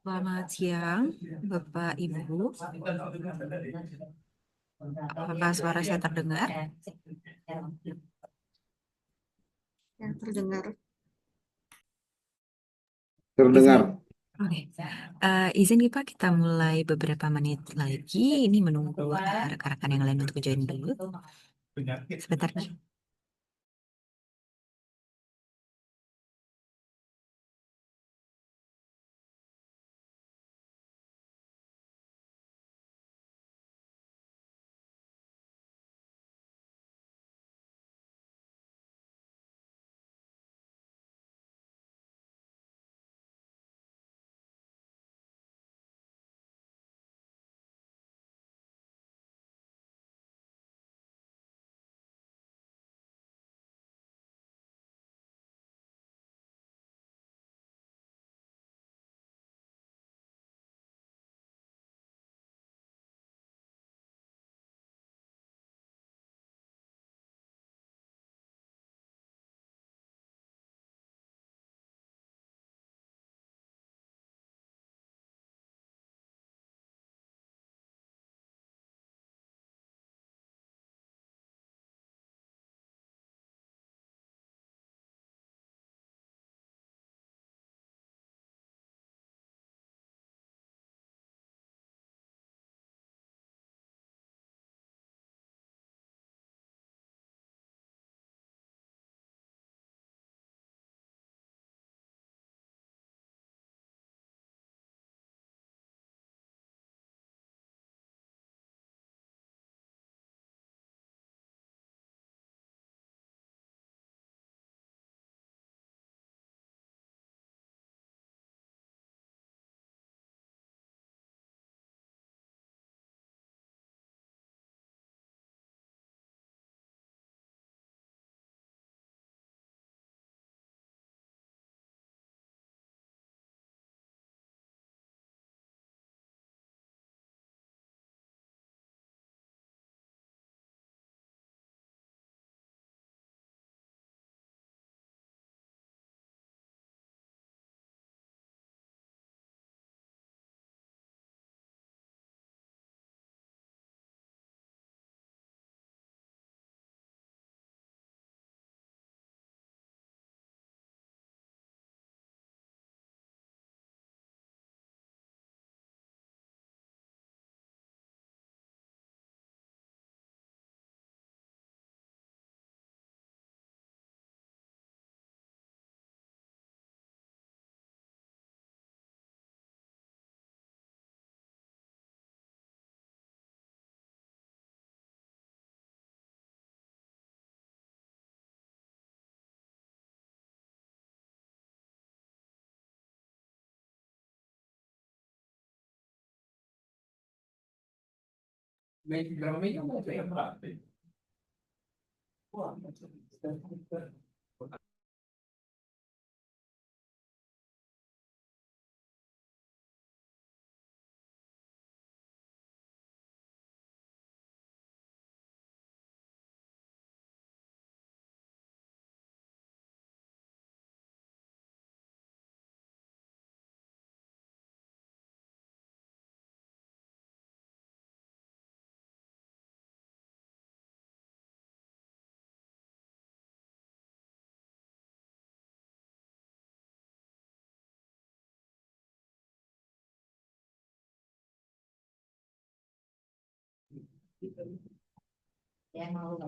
Selamat siang, Bapak Ibu. Apakah suara saya terdengar? Ya, terdengar. Izin, Terdengar. oke. Izin nih Pak, kita mulai beberapa menit lagi. Ini menunggu rekan-rekan yang lain untuk join dulu. Sebentar nih.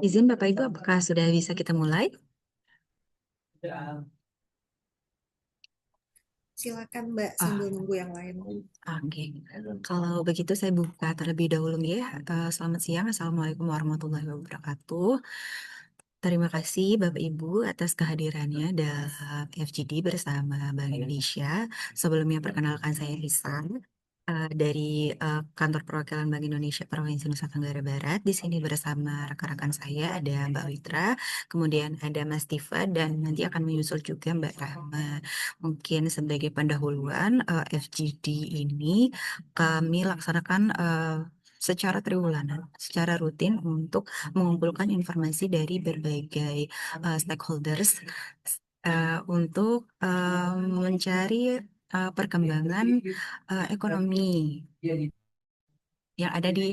Izin Bapak Ibu, apakah sudah bisa kita mulai? Silakan Mbak Ah, sambil nunggu yang lain. oke. Kalau begitu saya buka terlebih dahulu ya. Selamat siang, Assalamualaikum warahmatullahi wabarakatuh. Terima kasih Bapak Ibu atas kehadirannya dalam FGD bersama Bank Indonesia. Sebelumnya perkenalkan saya Risa dari Kantor Perwakilan Bank Indonesia Provinsi Nusa Tenggara Barat. Di sini bersama rekan-rekan saya ada Mbak Witra, kemudian ada Mas Tifa, dan nanti akan menyusul juga Mbak Rahma. Mungkin sebagai pendahuluan FGD ini kami laksanakan secara triwulan, secara rutin untuk mengumpulkan informasi dari berbagai stakeholders untuk mencari perkembangan ekonomi yang ada di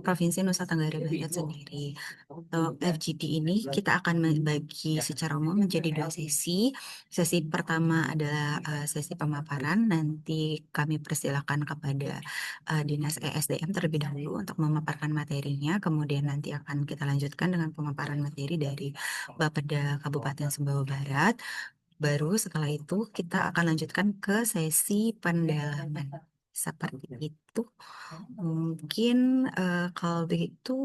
Provinsi Nusa Tenggara Barat sendiri. Untuk FGD ini kita akan membagi secara umum menjadi dua sesi. Sesi pertama adalah sesi pemaparan. Nanti kami persilakan kepada Dinas ESDM terlebih dahulu untuk memaparkan materinya. Kemudian nanti akan kita lanjutkan dengan pemaparan materi dari Bapeda Kabupaten Sumbawa Barat. Baru setelah itu kita akan lanjutkan ke sesi pendalaman. Seperti itu. Mungkin kalau begitu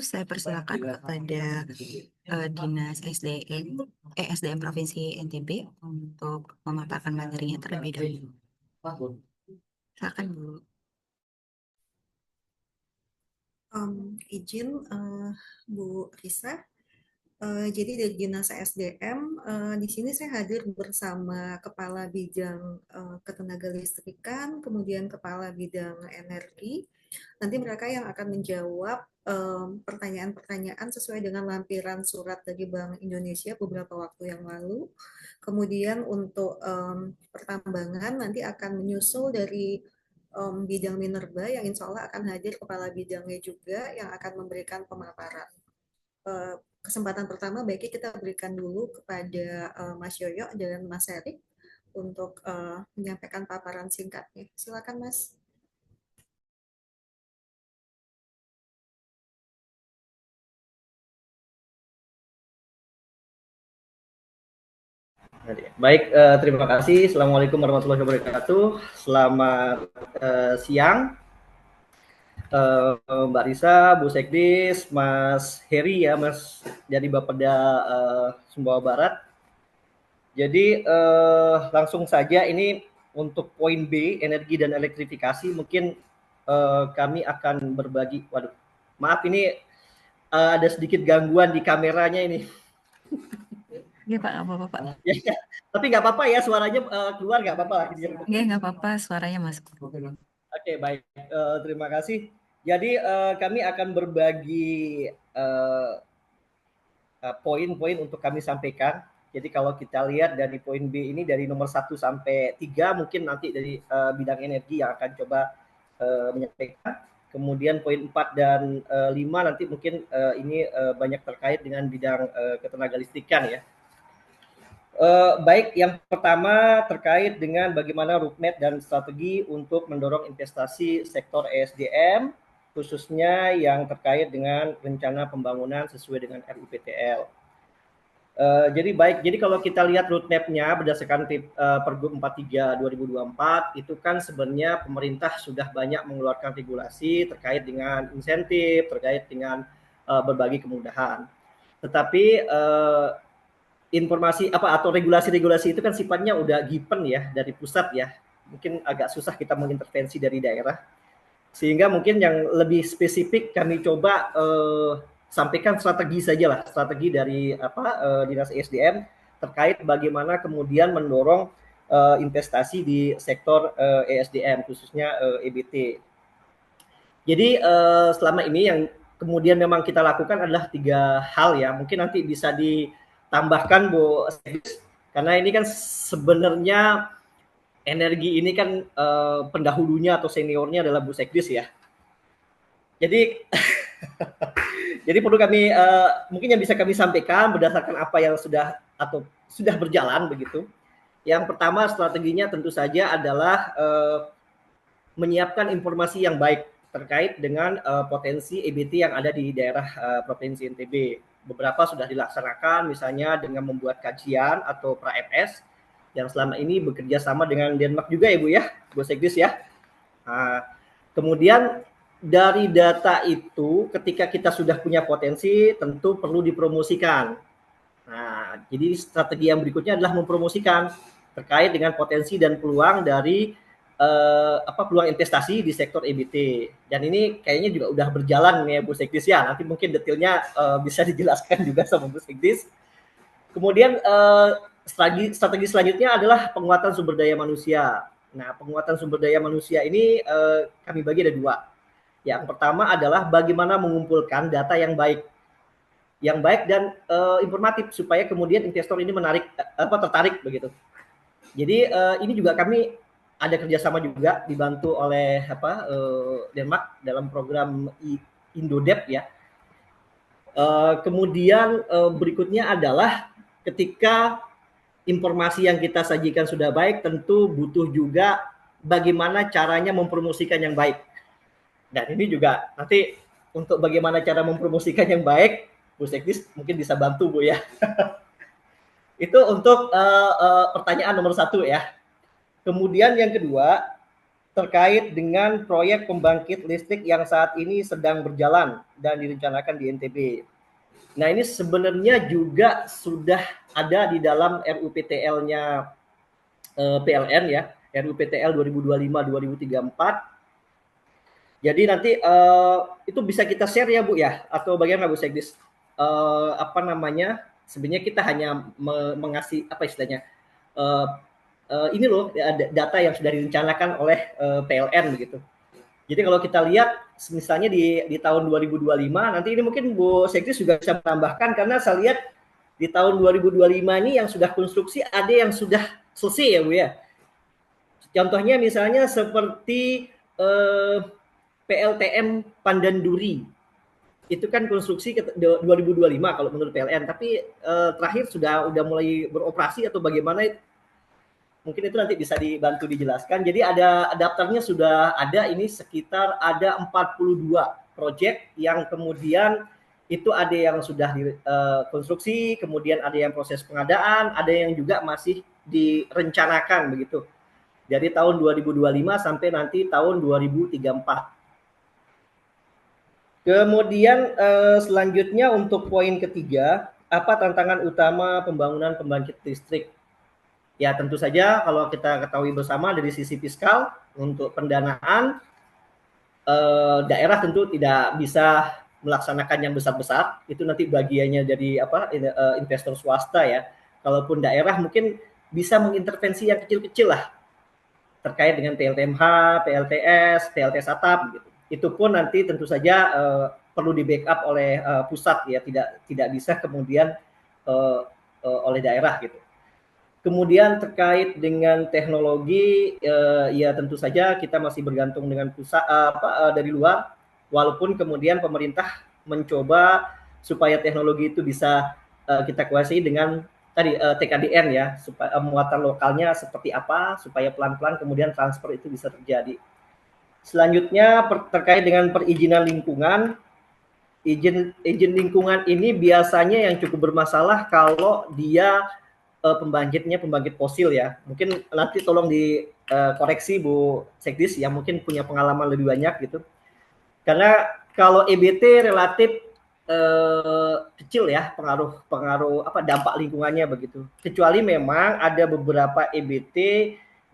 saya persilakan kepada Dinas SDM Provinsi NTB untuk memaparkan materinya terlebih dahulu. Silakan Bu. Izin Bu Risa. Jadi dari Dinas SDM, di sini saya hadir bersama Kepala Bidang Ketenagalistrikan, kemudian Kepala Bidang Energi. Nanti mereka yang akan menjawab pertanyaan-pertanyaan sesuai dengan lampiran surat dari Bank Indonesia beberapa waktu yang lalu. Kemudian untuk pertambangan nanti akan menyusul dari bidang minerba yang insya Allah akan hadir kepala bidangnya juga yang akan memberikan pemaparan. Kesempatan pertama baiknya kita berikan dulu kepada Mas Yoyo dan Mas Erik untuk menyampaikan paparan singkatnya. Silakan Mas. Baik, terima kasih. Assalamualaikum warahmatullahi wabarakatuh. Selamat siang, Mbak Risa, Bu Sekdis, Mas Heri ya, Mas dari Bapeda Sumbawa Barat. Jadi langsung saja ini untuk poin B, energi dan elektrifikasi, mungkin kami akan berbagi. Waduh, maaf ini ada sedikit gangguan di kameranya ini. Iya Pak, nggak apa-apa Pak. Ya, tapi nggak apa-apa ya, suaranya keluar nggak apa-apa. Iya nggak apa-apa, suaranya masuk. Oke, baik. Terima kasih. Jadi kami akan berbagi poin-poin untuk kami sampaikan. Jadi kalau kita lihat dari poin B ini dari nomor 1 sampai 3, mungkin nanti dari bidang energi yang akan coba menyampaikan. Kemudian poin 4 dan 5 nanti mungkin ini banyak terkait dengan bidang ketenagalistrikan ya. Baik, yang pertama terkait dengan bagaimana roadmap dan strategi untuk mendorong investasi sektor ESDM, khususnya yang terkait dengan rencana pembangunan sesuai dengan RUPTL. Jadi kalau kita lihat roadmap-nya berdasarkan Pergub 43 2024, itu kan sebenarnya pemerintah sudah banyak mengeluarkan regulasi terkait dengan insentif, terkait dengan berbagai kemudahan. Tetapi informasi apa atau regulasi-regulasi itu kan sifatnya udah given ya dari pusat ya. Mungkin agak susah kita mengintervensi dari daerah. Sehingga mungkin yang lebih spesifik kami coba sampaikan strategi saja lah, strategi dari Dinas ESDM terkait bagaimana kemudian mendorong investasi di sektor ESDM khususnya EBT. Jadi selama ini yang kemudian memang kita lakukan adalah 3 hal ya. Mungkin nanti bisa ditambahkan Bu Sekdis, karena ini kan sebenarnya energi ini kan pendahulunya atau seniornya adalah Bu Sekdis ya. Jadi jadi perlu kami mungkin yang bisa kami sampaikan berdasarkan apa yang sudah atau sudah berjalan begitu. Yang pertama strateginya tentu saja adalah menyiapkan informasi yang baik terkait dengan potensi EBT yang ada di daerah Provinsi NTB. Beberapa sudah dilaksanakan misalnya dengan membuat kajian atau pra-MS yang selama ini bekerja sama dengan Denmark juga ya Bu ya, Bu Sekdis ya. Nah, kemudian dari data itu ketika kita sudah punya potensi tentu perlu dipromosikan. Nah, jadi strategi yang berikutnya adalah mempromosikan terkait dengan potensi dan peluang dari peluang investasi di sektor EBT. Dan ini kayaknya juga udah berjalan nih Bu Sekdis ya. Nanti mungkin detailnya bisa dijelaskan juga sama Bu Sekdis. Kemudian strategi selanjutnya adalah penguatan sumber daya manusia. Nah, penguatan sumber daya manusia ini kami bagi ada 2. Yang pertama adalah bagaimana mengumpulkan data yang baik. yang baik dan informatif supaya kemudian investor ini tertarik begitu. Jadi ini juga kami ada kerjasama juga dibantu oleh Denmark dalam program Indodep ya. Kemudian berikutnya adalah ketika informasi yang kita sajikan sudah baik, tentu butuh juga bagaimana caranya mempromosikan yang baik. Dan ini juga nanti untuk bagaimana cara mempromosikan yang baik, Bu Sekdis mungkin bisa bantu Bu ya. Itu untuk pertanyaan nomor 1 ya. Kemudian yang kedua, terkait dengan proyek pembangkit listrik yang saat ini sedang berjalan dan direncanakan di NTB. Nah ini sebenarnya juga sudah ada di dalam RUPTL-nya PLN ya, RUPTL 2025-2034. Jadi nanti itu bisa kita share ya Bu ya, atau bagaimana Bu Sekdis? Sebenarnya kita hanya mengasih apa istilahnya, ini loh data yang sudah direncanakan oleh PLN begitu. Jadi kalau kita lihat misalnya di tahun 2025, nanti ini mungkin Bu Sekdis juga bisa menambahkan, karena saya lihat di tahun 2025 ini yang sudah konstruksi ada yang sudah selesai ya Bu ya. Contohnya misalnya seperti PLTM Pandanduri, itu kan konstruksi 2025 kalau menurut PLN, tapi terakhir sudah mulai beroperasi atau bagaimana, mungkin itu nanti bisa dibantu dijelaskan. Jadi ada daftarnya sudah ada, ini sekitar ada 42 proyek yang kemudian itu ada yang sudah dikonstruksi, kemudian ada yang proses pengadaan, ada yang juga masih direncanakan begitu. Dari tahun 2025 sampai nanti tahun 2034. Kemudian selanjutnya untuk poin ketiga, apa tantangan utama pembangunan pembangkit listrik? Ya tentu saja kalau kita ketahui bersama dari sisi fiskal untuk pendanaan, daerah tentu tidak bisa melaksanakan yang besar-besar, itu nanti bagiannya dari investor swasta ya. Kalaupun daerah mungkin bisa mengintervensi yang kecil-kecil lah, terkait dengan PLTMH, PLTS, PLTS atap gitu. Itu pun nanti tentu saja perlu di backup oleh pusat ya, tidak bisa kemudian oleh daerah gitu. Kemudian terkait dengan teknologi, ya tentu saja kita masih bergantung dengan pusat dari luar, walaupun kemudian pemerintah mencoba supaya teknologi itu bisa kita kuasai dengan tadi TKDN ya, supaya muatan lokalnya seperti apa, supaya pelan-pelan kemudian transfer itu bisa terjadi. Selanjutnya terkait dengan perizinan lingkungan, izin lingkungan ini biasanya yang cukup bermasalah kalau dia pembangkit fosil ya. Mungkin nanti tolong dikoreksi Bu Sekdis yang mungkin punya pengalaman lebih banyak gitu. Karena kalau EBT relatif kecil ya pengaruh dampak lingkungannya begitu. Kecuali memang ada beberapa EBT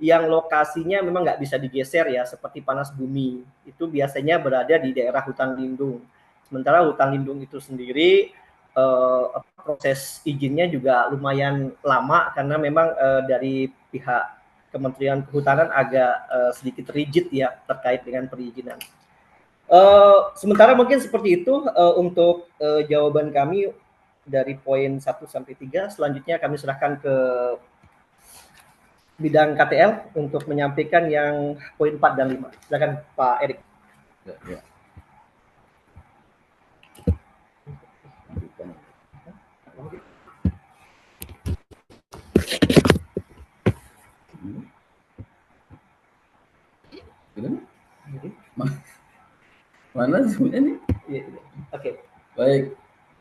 yang lokasinya memang nggak bisa digeser ya, seperti panas bumi. Itu biasanya berada di daerah hutan lindung. Sementara hutan lindung itu sendiri proses izinnya juga lumayan lama, karena memang dari pihak Kementerian Kehutanan agak sedikit rigid ya terkait dengan perizinan. Sementara mungkin seperti itu untuk jawaban kami dari poin 1 sampai 3. Selanjutnya kami serahkan ke bidang KTL untuk menyampaikan yang poin 4 dan 5. Silakan Pak Erik. Ya. Mana sebenarnya nih? Oke. Baik.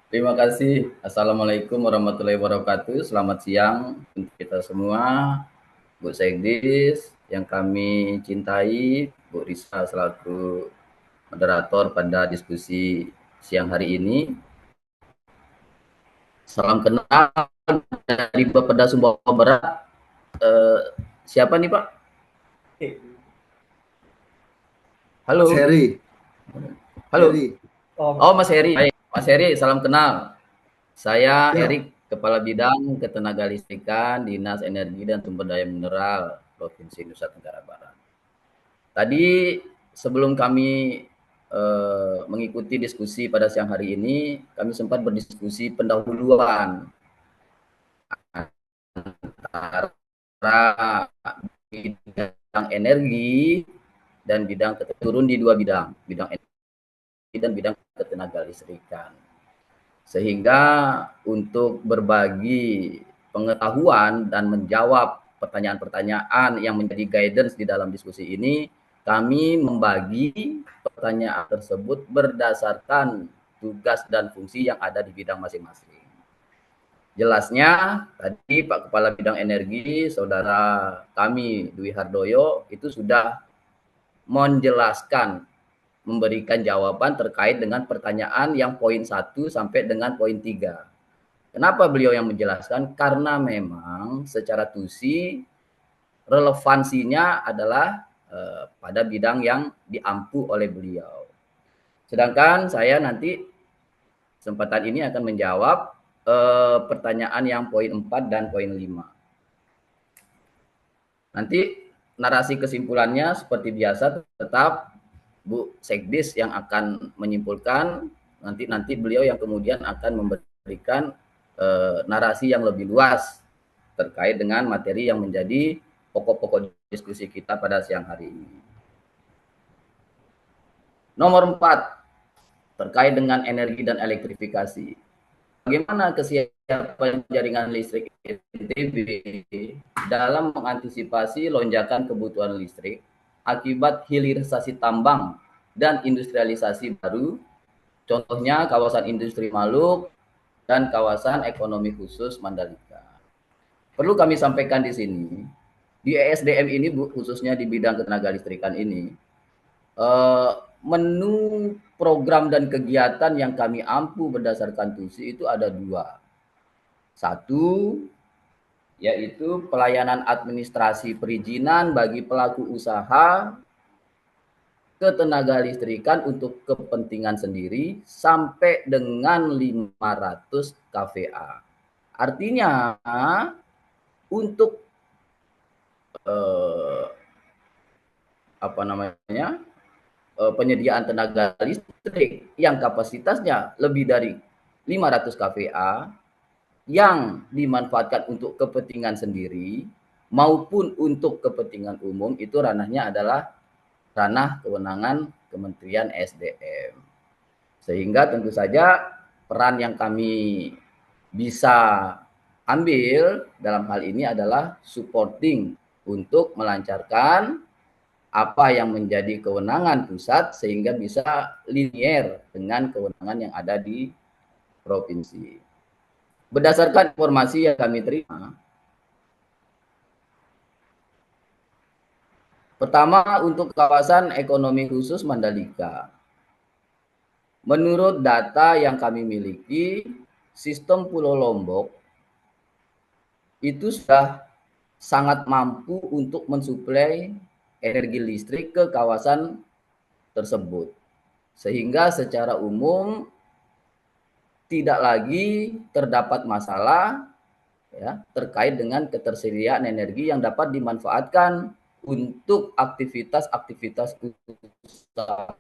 Terima kasih. Assalamualaikum warahmatullahi wabarakatuh. Selamat siang untuk kita semua. Bu Sekdis yang kami cintai, Bu Risa selaku moderator pada diskusi siang hari ini. Salam kenal dari Bapeda Sumbawa Barat. Siapa nih Pak? Halo. Mas Heri. Halo. Heri. Oh Mas Heri. Baik. Mas Heri, salam kenal. Saya ya. Erik, Kepala Bidang Ketenaga Listrikan Dinas Energi dan Sumber Daya Mineral Provinsi Nusa Tenggara Barat. Tadi sebelum kami mengikuti diskusi pada siang hari ini, kami sempat berdiskusi pendahuluan antara bidang energi dan bidang turun di dua bidang energi dan bidang ketenaga listrikan. Sehingga untuk berbagi pengetahuan dan menjawab pertanyaan-pertanyaan yang menjadi guidance di dalam diskusi ini, kami membagi pertanyaan tersebut berdasarkan tugas dan fungsi yang ada di bidang masing-masing. Jelasnya tadi Pak Kepala Bidang Energi, Saudara kami Dwi Hardoyo itu sudah menjelaskan, memberikan jawaban terkait dengan pertanyaan yang poin 1 sampai dengan poin 3. Kenapa beliau yang menjelaskan? Karena memang secara TUSI relevansinya adalah pada bidang yang diampu oleh beliau. Sedangkan saya nanti kesempatan ini akan menjawab pertanyaan yang poin 4 dan poin 5. Nanti narasi kesimpulannya seperti biasa tetap Bu Sekdis yang akan menyimpulkan, nanti beliau yang kemudian akan memberikan narasi yang lebih luas terkait dengan materi yang menjadi pokok-pokok diskusi kita pada siang hari ini. Nomor 4, terkait dengan energi dan elektrifikasi. Bagaimana kesiapan jaringan listrik NTB dalam mengantisipasi lonjakan kebutuhan listrik akibat hilirisasi tambang dan industrialisasi baru, contohnya kawasan industri Maluk dan kawasan ekonomi khusus Mandalika. Perlu kami sampaikan di sini, di ESDM ini Bu, khususnya di bidang ketenaga listrikan ini, menu program dan kegiatan yang kami ampu berdasarkan TUSI itu ada 2. 1, yaitu pelayanan administrasi perizinan bagi pelaku usaha ketenaga listrikan untuk kepentingan sendiri sampai dengan 500 kVA. Artinya untuk penyediaan tenaga listrik yang kapasitasnya lebih dari 500 kVA yang dimanfaatkan untuk kepentingan sendiri maupun untuk kepentingan umum, itu ranahnya adalah ranah kewenangan Kementerian SDM. Sehingga tentu saja peran yang kami bisa ambil dalam hal ini adalah supporting untuk melancarkan apa yang menjadi kewenangan pusat sehingga bisa linier dengan kewenangan yang ada di provinsi. Berdasarkan informasi yang kami terima, pertama untuk kawasan ekonomi khusus Mandalika. Menurut data yang kami miliki, sistem Pulau Lombok itu sudah sangat mampu untuk mensuplai energi listrik ke kawasan tersebut. Sehingga secara umum tidak lagi terdapat masalah ya, terkait dengan ketersediaan energi yang dapat dimanfaatkan untuk aktivitas-aktivitas usaha,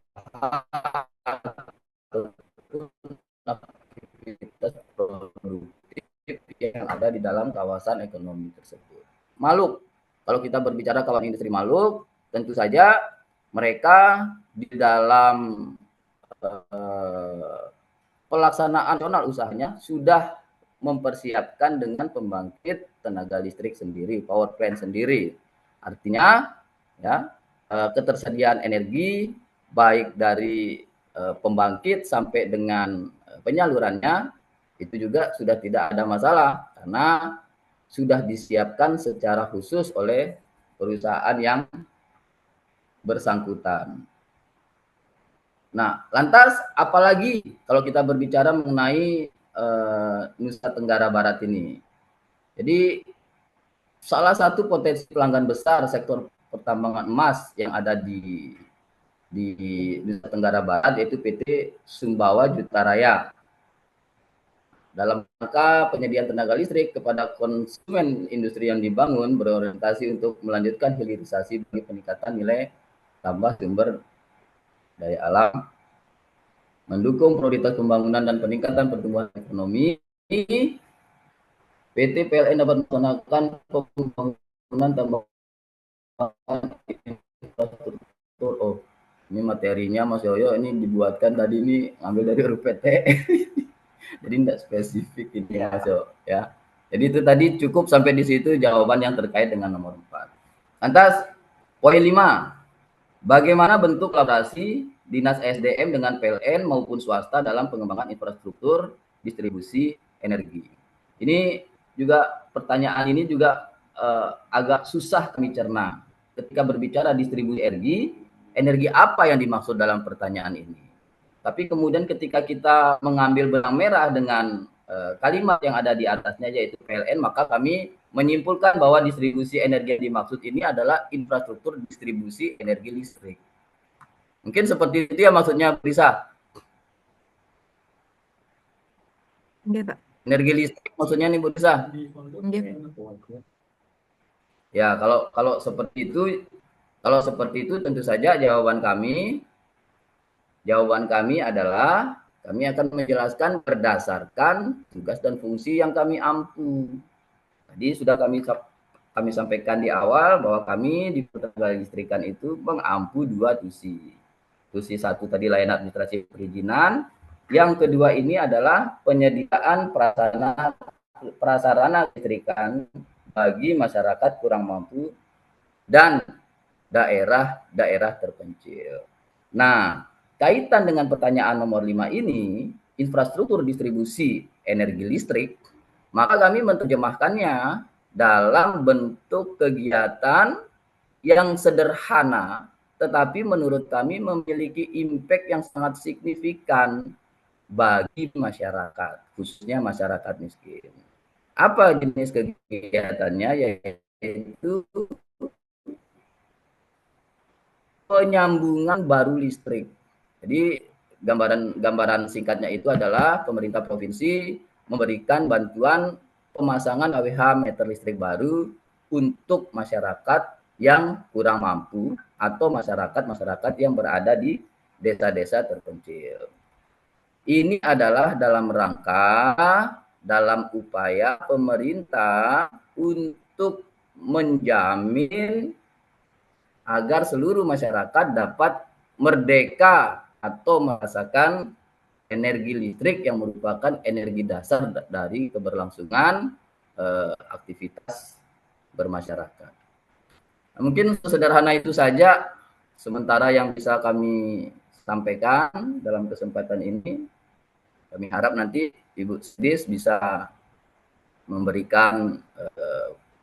aktivitas produktif yang ada di dalam kawasan ekonomi tersebut. Maluk, kalau kita berbicara kawasan industri Maluk, tentu saja mereka di dalam pelaksanaan nasional usahanya sudah mempersiapkan dengan pembangkit tenaga listrik sendiri, power plant sendiri. Artinya ya, ketersediaan energi baik dari pembangkit sampai dengan penyalurannya itu juga sudah tidak ada masalah karena sudah disiapkan secara khusus oleh perusahaan yang bersangkutan. Nah, lantas apalagi kalau kita berbicara mengenai Nusa Tenggara Barat ini. Jadi salah satu potensi pelanggan besar sektor pertambangan emas yang ada di Nusa Tenggara Barat yaitu PT Sumbawa Jutaraya. Dalam rangka penyediaan tenaga listrik kepada konsumen industri yang dibangun berorientasi untuk melanjutkan hilirisasi bagi peningkatan nilai tambah sumber daya alam Mendukung prioritas pembangunan dan peningkatan pertumbuhan ekonomi, PT PLN dapat melaksanakan pembangunan tambahan infrastruktur. Oh, ini materinya Mas Yoyo ini dibuatkan tadi ini ambil dari RUPT. Jadi tidak spesifik ini Mas Yoyo ya. Jadi itu tadi cukup sampai di situ jawaban yang terkait dengan nomor 4. Lantas poin 5. Bagaimana bentuk kolaborasi Dinas SDM dengan PLN maupun swasta dalam pengembangan infrastruktur distribusi energi? Ini juga pertanyaan ini juga agak susah kami cerna. Ketika berbicara distribusi energi apa yang dimaksud dalam pertanyaan ini? Tapi kemudian ketika kita mengambil benang merah dengan kalimat yang ada di atasnya yaitu PLN, maka kami menyimpulkan bahwa distribusi energi yang dimaksud ini adalah infrastruktur distribusi energi listrik. Mungkin seperti itu ya maksudnya, Risa. Iya, Pak. Energi listrik maksudnya nih, Bu Risa. Iya. Ya, kalau seperti itu tentu saja jawaban kami adalah kami akan menjelaskan berdasarkan tugas dan fungsi yang kami ampu. Tadi sudah kami sampaikan di awal bahwa kami di Ketenaga Listrikan itu mengampu 2 tusi. Tusi 1 tadi layanan administrasi perizinan, yang kedua ini adalah penyediaan prasarana listrikan bagi masyarakat kurang mampu dan daerah-daerah terpencil. Nah, kaitan dengan pertanyaan nomor 5 ini, infrastruktur distribusi energi listrik, maka kami menerjemahkannya dalam bentuk kegiatan yang sederhana, tetapi menurut kami memiliki impact yang sangat signifikan bagi masyarakat, khususnya masyarakat miskin. Apa jenis kegiatannya? Yaitu penyambungan baru listrik. Jadi gambaran singkatnya itu adalah pemerintah provinsi memberikan bantuan pemasangan AWH meter listrik baru untuk masyarakat yang kurang mampu atau masyarakat yang berada di desa-desa terpencil. Ini adalah dalam upaya pemerintah untuk menjamin agar seluruh masyarakat dapat merdeka atau merasakan energi listrik yang merupakan energi dasar dari keberlangsungan aktivitas bermasyarakat. Nah, mungkin sederhana itu saja sementara yang bisa kami sampaikan dalam kesempatan ini. Kami harap nanti Ibu Sidis bisa memberikan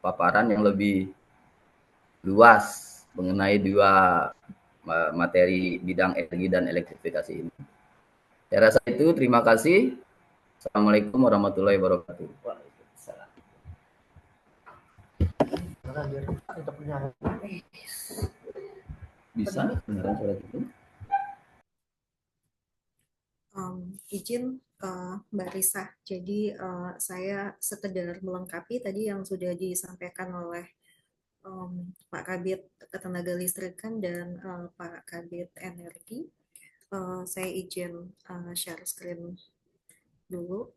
paparan yang lebih luas mengenai 2 materi bidang energi dan elektrifikasi ini. Saya rasa itu, terima kasih. Assalamualaikum warahmatullahi wabarakatuh. Bisa beneran surat itu? Izin Mbak Risa, jadi saya sekedar melengkapi tadi yang sudah disampaikan oleh Pak Kabid Ketenagalistrikan dan Pak Kabid Energi. Saya izin share screen dulu.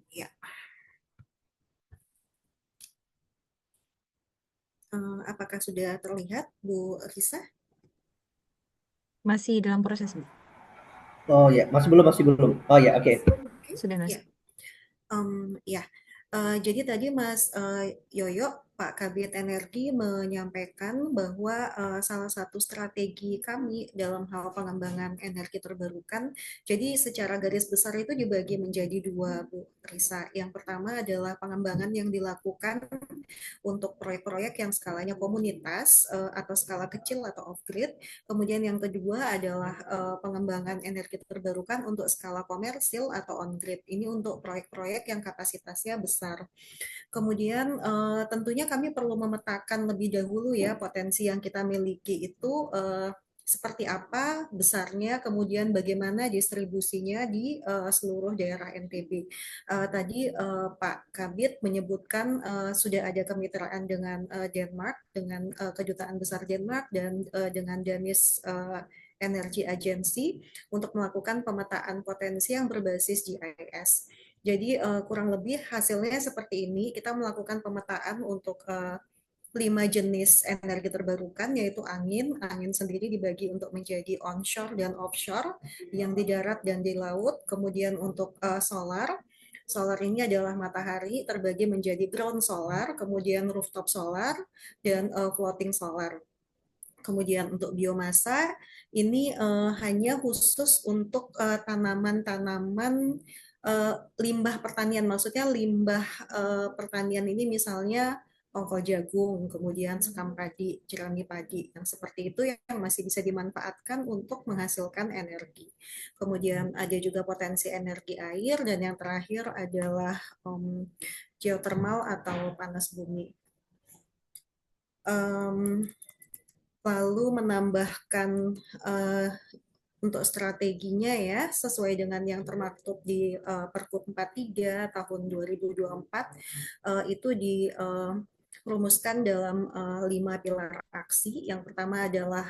Ya. Apakah sudah terlihat, Bu Risa? Masih dalam proses, Bu. Oh ya, masih belum. Oh ya, oke. Sudah, Mas. Ya. Jadi tadi Mas Yoyo Pak Kabit Energi menyampaikan bahwa salah satu strategi kami dalam hal pengembangan energi terbarukan, jadi secara garis besar itu dibagi menjadi dua, Bu Risa. Yang pertama adalah pengembangan yang dilakukan untuk proyek-proyek yang skalanya komunitas atau skala kecil atau off-grid. Kemudian yang kedua adalah pengembangan energi terbarukan untuk skala komersil atau on-grid. Ini untuk proyek-proyek yang kapasitasnya besar. Kemudian tentunya kami perlu memetakan lebih dahulu ya potensi yang kita miliki itu seperti apa besarnya, kemudian bagaimana distribusinya di seluruh daerah NTB. Tadi Pak Kabit menyebutkan sudah ada kemitraan dengan Denmark, dengan Kedutaan Besar Denmark dan dengan Danish Energy Agency untuk melakukan pemetaan potensi yang berbasis GIS. Jadi kurang lebih hasilnya seperti ini. Kita melakukan pemetaan untuk 5 jenis energi terbarukan, yaitu angin. Angin sendiri dibagi untuk menjadi onshore dan offshore, yang di darat dan di laut. Kemudian untuk solar, solar ini adalah matahari terbagi menjadi ground solar, kemudian rooftop solar, dan floating solar. Kemudian untuk biomasa, ini hanya khusus untuk tanaman-tanaman limbah pertanian, maksudnya limbah pertanian ini misalnya tongkol jagung, kemudian sekam padi, jerami padi, yang seperti itu yang masih bisa dimanfaatkan untuk menghasilkan energi. Kemudian ada juga potensi energi air, dan yang terakhir adalah geothermal atau panas bumi. Lalu menambahkan untuk strateginya ya, sesuai dengan yang termaktub di Pergub 43 tahun 2024, itu dirumuskan dalam 5 pilar aksi. Yang pertama adalah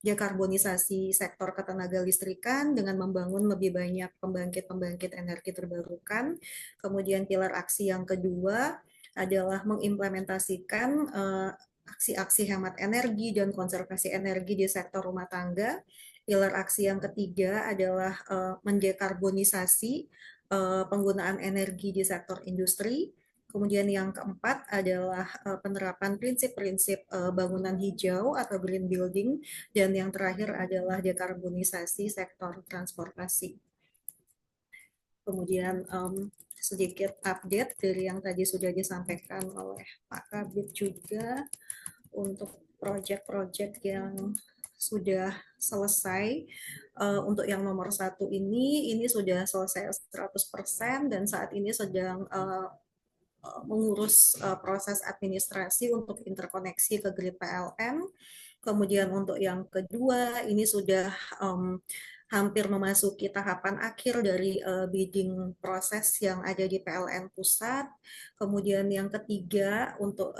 dekarbonisasi sektor ketenaga listrikan dengan membangun lebih banyak pembangkit-pembangkit energi terbarukan. Kemudian pilar aksi yang kedua adalah mengimplementasikan aksi-aksi hemat energi dan konservasi energi di sektor rumah tangga. Pilar aksi yang ketiga adalah mendekarbonisasi penggunaan energi di sektor industri. Kemudian yang keempat adalah penerapan prinsip-prinsip bangunan hijau atau green building. Dan yang terakhir adalah dekarbonisasi sektor transportasi. Kemudian sedikit update dari yang tadi sudah disampaikan oleh Pak Kabit juga untuk proyek-proyek yang sudah selesai. Untuk yang nomor 1 ini sudah selesai 100% dan saat ini sedang mengurus proses administrasi untuk interkoneksi ke grid PLN. Kemudian untuk yang kedua ini sudah hampir memasuki tahapan akhir dari bidding proses yang ada di PLN pusat. Kemudian yang ketiga untuk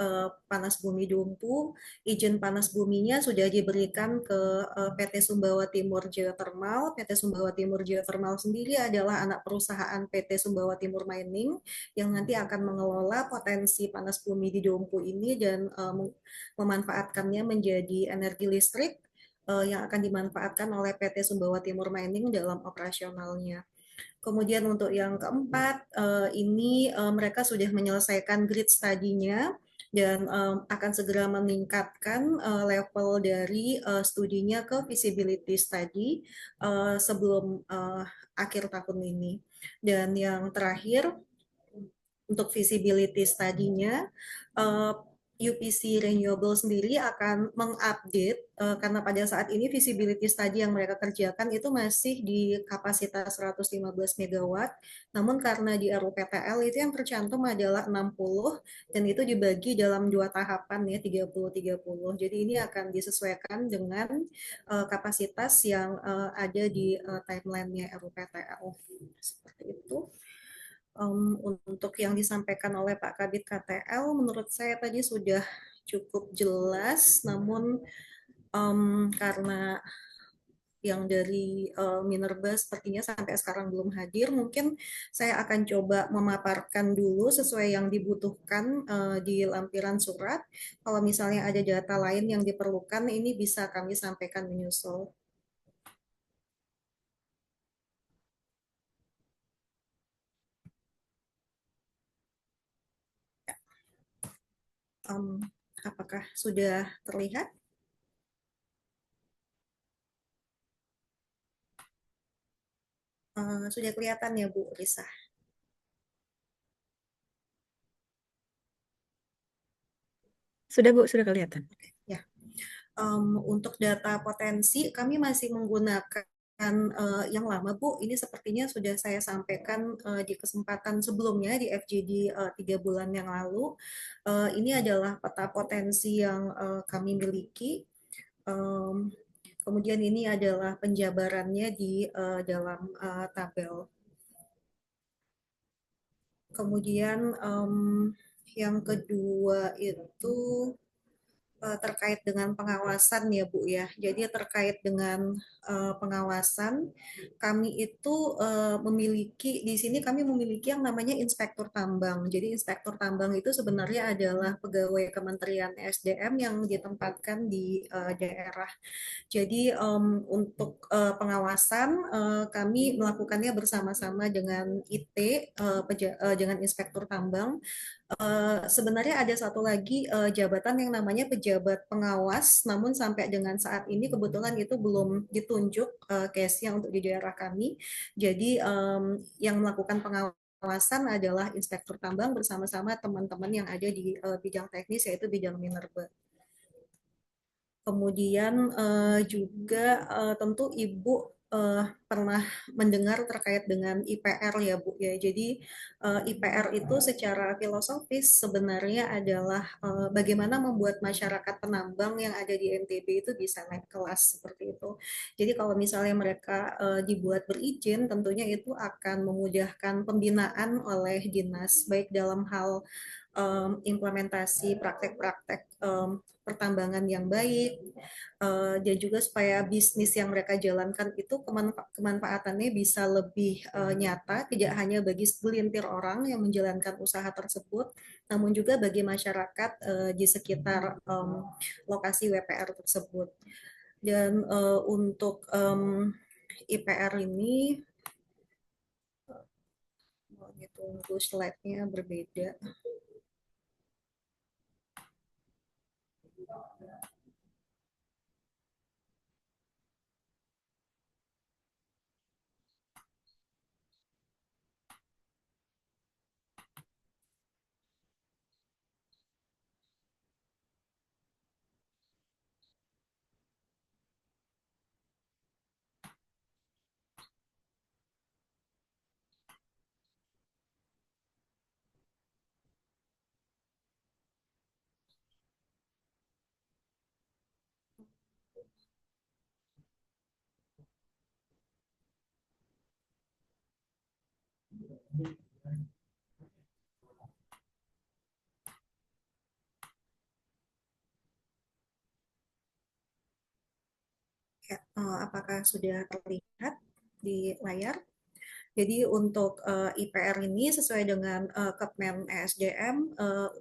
panas bumi Dumpu, izin panas buminya sudah diberikan ke PT Sumbawa Timur Geothermal. PT Sumbawa Timur Geothermal sendiri adalah anak perusahaan PT Sumbawa Timur Mining yang nanti akan mengelola potensi panas bumi di Dumpu ini dan memanfaatkannya menjadi energi listrik yang akan dimanfaatkan oleh PT Sumbawa Timur Mining dalam operasionalnya. Kemudian untuk yang keempat, ini mereka sudah menyelesaikan grid study-nya dan akan segera meningkatkan level dari studinya ke feasibility study sebelum akhir tahun ini. Dan yang terakhir, untuk feasibility study-nya, UPC Renewable sendiri akan mengupdate karena pada saat ini feasibility study yang mereka kerjakan itu masih di kapasitas 115 megawatt. Namun karena di RUPTL itu yang tercantum adalah 60 dan itu dibagi dalam 2 tahapan ya 30-30. Jadi ini akan disesuaikan dengan kapasitas yang ada di timeline-nya RUPTL. Seperti itu. Untuk yang disampaikan oleh Pak Kabit KTL, menurut saya tadi sudah cukup jelas, namun karena yang dari Minerba sepertinya sampai sekarang belum hadir, mungkin saya akan coba memaparkan dulu sesuai yang dibutuhkan di lampiran surat. Kalau misalnya ada data lain yang diperlukan, ini bisa kami sampaikan menyusul. Apakah sudah terlihat? Sudah kelihatan ya Bu Risa? Sudah Bu, sudah kelihatan. Ya. Untuk data potensi kami masih menggunakan yang lama Bu. Ini sepertinya sudah saya sampaikan di kesempatan sebelumnya di FGD 3 bulan yang lalu. Ini adalah peta potensi yang kami miliki. Kemudian ini adalah penjabarannya di dalam tabel. Kemudian yang kedua itu terkait dengan pengawasan ya Bu ya. Jadi terkait dengan pengawasan, kami itu memiliki di sini kami memiliki yang namanya inspektur tambang. Jadi inspektur tambang itu sebenarnya adalah pegawai Kementerian SDM yang ditempatkan di daerah. Jadi untuk pengawasan kami melakukannya bersama-sama dengan IT, dengan inspektur tambang. Sebenarnya ada satu lagi jabatan yang namanya pejabat pengawas, namun sampai dengan saat ini kebetulan itu belum ditunjuk case-nya untuk di daerah kami. Jadi yang melakukan pengawasan adalah inspektur tambang bersama-sama teman-teman yang ada di bidang teknis yaitu bidang minerba. Kemudian juga tentu Ibu pernah mendengar terkait dengan IPR ya Bu ya. Jadi IPR itu secara filosofis sebenarnya adalah bagaimana membuat masyarakat penambang yang ada di NTB itu bisa naik kelas seperti itu. Jadi kalau misalnya mereka dibuat berizin, tentunya itu akan memudahkan pembinaan oleh dinas baik dalam hal implementasi praktek-praktek pertambangan yang baik, dan juga supaya bisnis yang mereka jalankan itu kemanfaatannya bisa lebih nyata, tidak hanya bagi segelintir orang yang menjalankan usaha tersebut, namun juga bagi masyarakat di sekitar lokasi WPR tersebut. Dan untuk IPR ini, tunggu slide-nya berbeda. Ya, apakah sudah terlihat di layar? Jadi untuk IPR ini sesuai dengan Kepmen ESDM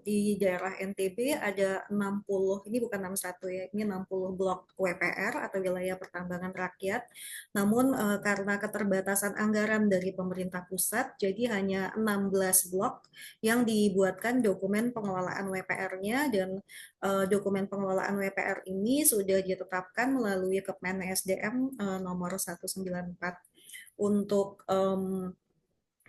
di daerah NTB ada 60, ini bukan 61 ya, ini 60 blok WPR atau wilayah pertambangan rakyat. Namun karena keterbatasan anggaran dari pemerintah pusat, jadi hanya 16 blok yang dibuatkan dokumen pengelolaan WPR-nya, dan dokumen pengelolaan WPR ini sudah ditetapkan melalui Kepmen ESDM nomor 194. Untuk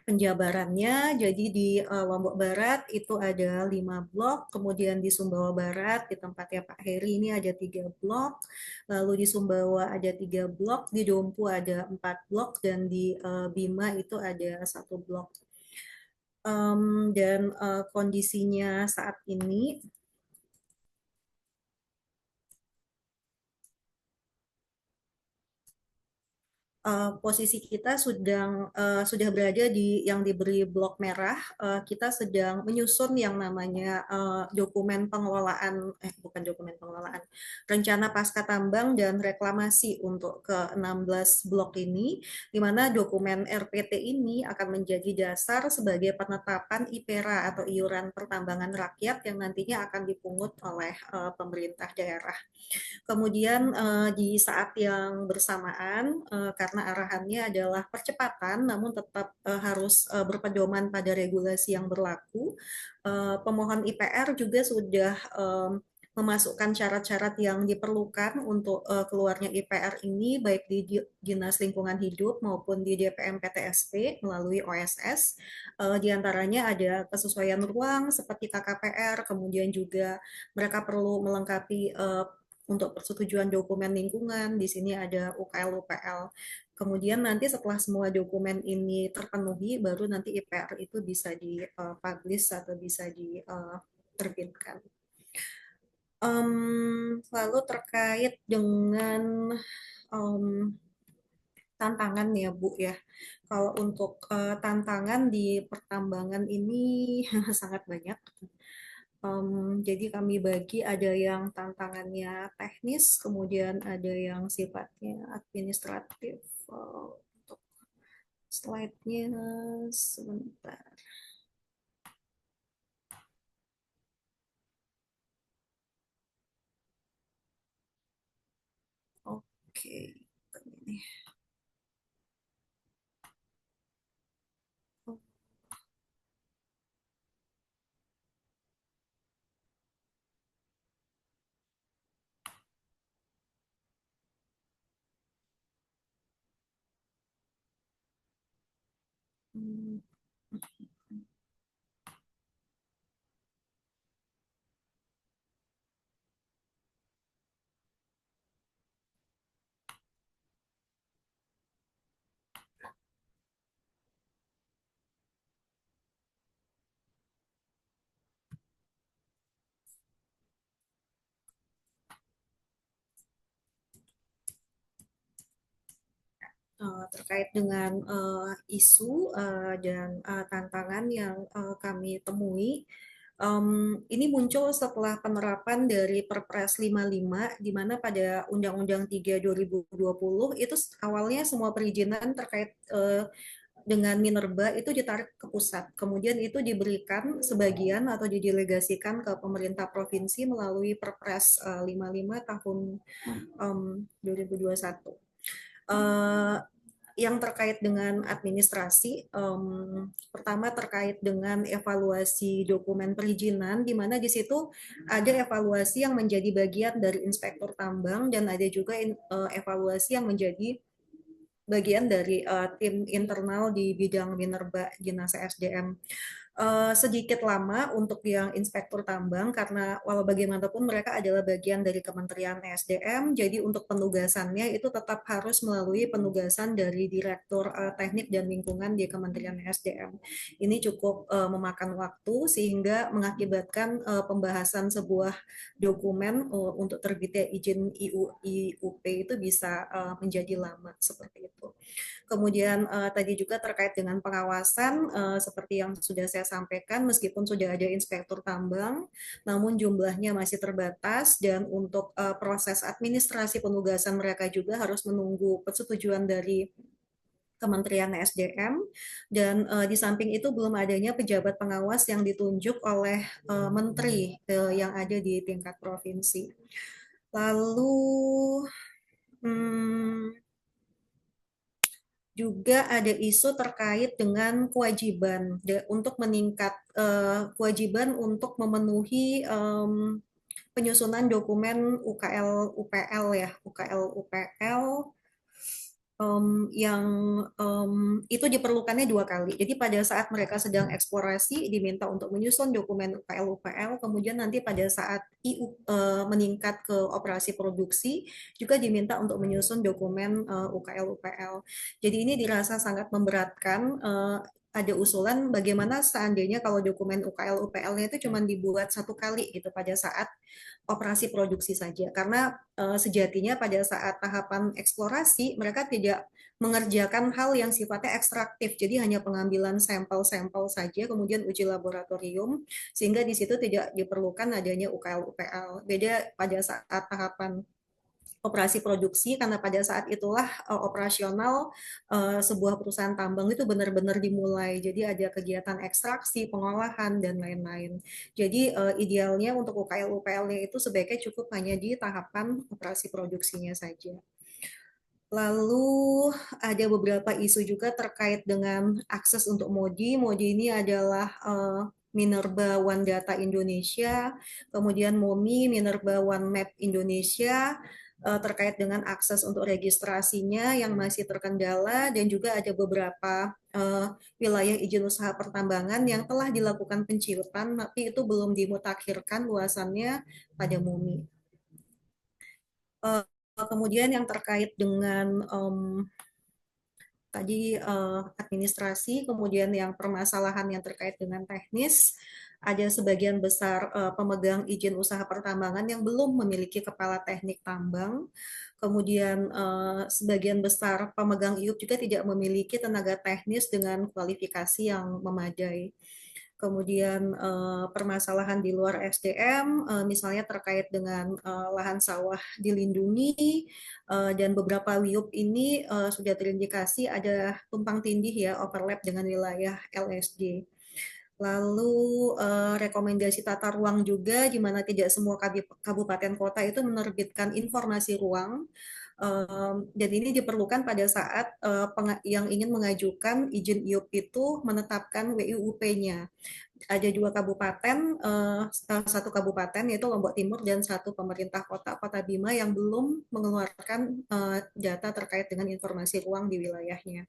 penjabarannya, jadi di Lombok Barat itu ada 5 blok, kemudian di Sumbawa Barat di tempatnya Pak Heri ini ada 3 blok, lalu di Sumbawa ada 3 blok, di Dompu ada 4 blok, dan di Bima itu ada 1 blok. Dan kondisinya saat ini posisi kita sudah berada di yang diberi blok merah. Kita sedang menyusun yang namanya dokumen pengelolaan, bukan dokumen pengelolaan, rencana pasca tambang dan reklamasi untuk ke-16 blok ini, di mana dokumen RPT ini akan menjadi dasar sebagai penetapan IPERA atau iuran pertambangan rakyat yang nantinya akan dipungut oleh pemerintah daerah. Kemudian di saat yang bersamaan, karena karena arahannya adalah percepatan, namun tetap harus berpedoman pada regulasi yang berlaku. Pemohon IPR juga sudah memasukkan syarat-syarat yang diperlukan untuk keluarnya IPR ini baik di Dinas Lingkungan Hidup maupun di DPM PTSP melalui OSS. Di antaranya ada kesesuaian ruang seperti KKPR, kemudian juga mereka perlu melengkapi untuk persetujuan dokumen lingkungan. Di sini ada UKL-UPL. Kemudian nanti setelah semua dokumen ini terpenuhi, baru nanti IPR itu bisa dipublish atau bisa diterbitkan. Lalu terkait dengan tantangan ya Bu ya. Kalau untuk tantangan di pertambangan ini sangat banyak. Jadi kami bagi ada yang tantangannya teknis, kemudian ada yang sifatnya administratif. Untuk slide-nya sebentar. Oke, ini. Terkait dengan isu dan tantangan yang kami temui. Ini muncul setelah penerapan dari Perpres 55, di mana pada Undang-Undang 3 2020 itu awalnya semua perizinan terkait dengan minerba itu ditarik ke pusat. Kemudian itu diberikan sebagian atau didelegasikan ke pemerintah provinsi melalui Perpres 55 tahun 2021. Yang terkait dengan administrasi, pertama terkait dengan evaluasi dokumen perizinan, di mana di situ ada evaluasi yang menjadi bagian dari inspektur tambang dan ada juga evaluasi yang menjadi bagian dari tim internal di bidang minerba Dinas SDM. Sedikit lama untuk yang inspektur tambang karena walau bagaimanapun mereka adalah bagian dari Kementerian SDM, jadi untuk penugasannya itu tetap harus melalui penugasan dari Direktur Teknik dan Lingkungan di Kementerian SDM. Ini cukup memakan waktu sehingga mengakibatkan pembahasan sebuah dokumen untuk terbitnya izin IUP itu bisa menjadi lama seperti itu. Kemudian tadi juga terkait dengan pengawasan seperti yang sudah saya sampaikan, meskipun sudah ada inspektur tambang, namun jumlahnya masih terbatas dan untuk proses administrasi penugasan mereka juga harus menunggu persetujuan dari Kementerian SDM dan di samping itu belum adanya pejabat pengawas yang ditunjuk oleh menteri yang ada di tingkat provinsi. Lalu juga ada isu terkait dengan kewajiban untuk kewajiban untuk memenuhi penyusunan dokumen UKL UPL ya, UKL UPL yang itu diperlukannya 2 kali. Jadi pada saat mereka sedang eksplorasi diminta untuk menyusun dokumen UPL-UPL, kemudian nanti pada saat meningkat ke operasi produksi juga diminta untuk menyusun dokumen UKL-UPL. Jadi ini dirasa sangat memberatkan. Ada usulan bagaimana seandainya kalau dokumen UKL-UPL-nya itu cuma dibuat 1 kali gitu pada saat operasi produksi saja. Karena sejatinya pada saat tahapan eksplorasi mereka tidak mengerjakan hal yang sifatnya ekstraktif, jadi hanya pengambilan sampel-sampel saja, kemudian uji laboratorium, sehingga di situ tidak diperlukan adanya UKL-UPL. Beda pada saat tahapan operasi produksi karena pada saat itulah operasional sebuah perusahaan tambang itu benar-benar dimulai. Jadi ada kegiatan ekstraksi, pengolahan dan lain-lain. Jadi idealnya untuk UKL-UPL-nya itu sebaiknya cukup hanya di tahapan operasi produksinya saja. Lalu ada beberapa isu juga terkait dengan akses untuk MODI. MODI ini adalah Minerba One Data Indonesia, kemudian MOMI, Minerba One Map Indonesia, terkait dengan akses untuk registrasinya yang masih terkendala, dan juga ada beberapa wilayah izin usaha pertambangan yang telah dilakukan penciutan, tapi itu belum dimutakhirkan luasannya pada MOMI. Kemudian yang terkait dengan tadi administrasi, kemudian yang permasalahan yang terkait dengan teknis, ada sebagian besar pemegang izin usaha pertambangan yang belum memiliki kepala teknik tambang. Kemudian sebagian besar pemegang IUP juga tidak memiliki tenaga teknis dengan kualifikasi yang memadai. Kemudian permasalahan di luar SDM, misalnya terkait dengan lahan sawah dilindungi, dan beberapa WIUP ini sudah terindikasi ada tumpang tindih ya, overlap dengan wilayah LSD. Lalu rekomendasi tata ruang juga, di mana tidak semua kabupaten kota itu menerbitkan informasi ruang, dan ini diperlukan pada saat yang ingin mengajukan izin IUP itu menetapkan WIUP-nya. Ada 2 kabupaten, satu kabupaten yaitu Lombok Timur dan satu pemerintah kota, Kota Bima, yang belum mengeluarkan data terkait dengan informasi ruang di wilayahnya.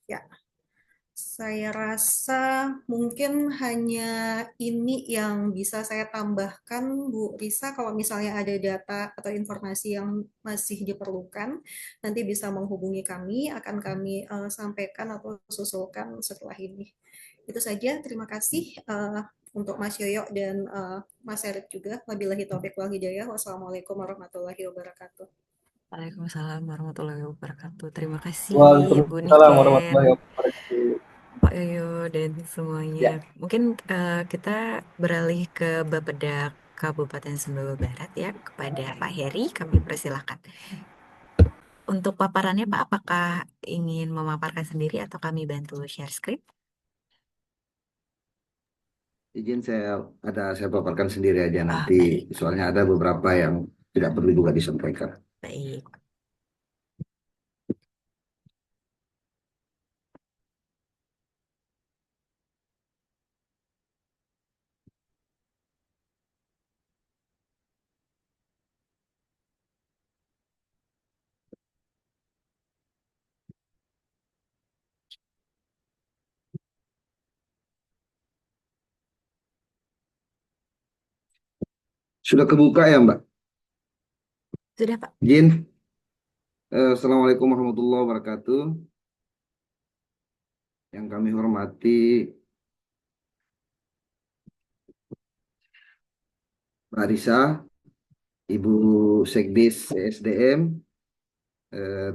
Ya, saya rasa mungkin hanya ini yang bisa saya tambahkan, Bu Risa. Kalau misalnya ada data atau informasi yang masih diperlukan, nanti bisa menghubungi kami, akan kami sampaikan atau susulkan setelah ini. Itu saja, terima kasih untuk Mas Yoyo dan Mas Erik juga. Wabillahi taufiq wal hidayah. Wassalamualaikum warahmatullahi wabarakatuh. Waalaikumsalam warahmatullahi wabarakatuh. Terima kasih Bu Waalaikumsalam Niken, warahmatullahi wabarakatuh. Pak Yoyo, dan semuanya. Ya, Mungkin kita beralih ke Bapeda Kabupaten Sumbawa Barat ya, kepada Pak Heri. Kami persilahkan. Untuk paparannya Pak, apakah ingin memaparkan sendiri atau kami bantu share screen? Izin saya paparkan sendiri aja nanti, Baik, soalnya ada beberapa yang tidak perlu juga disampaikan. baik. Sudah kebuka ya Mbak? Sudah Pak. Izin. Assalamualaikum warahmatullahi wabarakatuh. Yang kami hormati Mbak Risa, Ibu Sekdis SDM,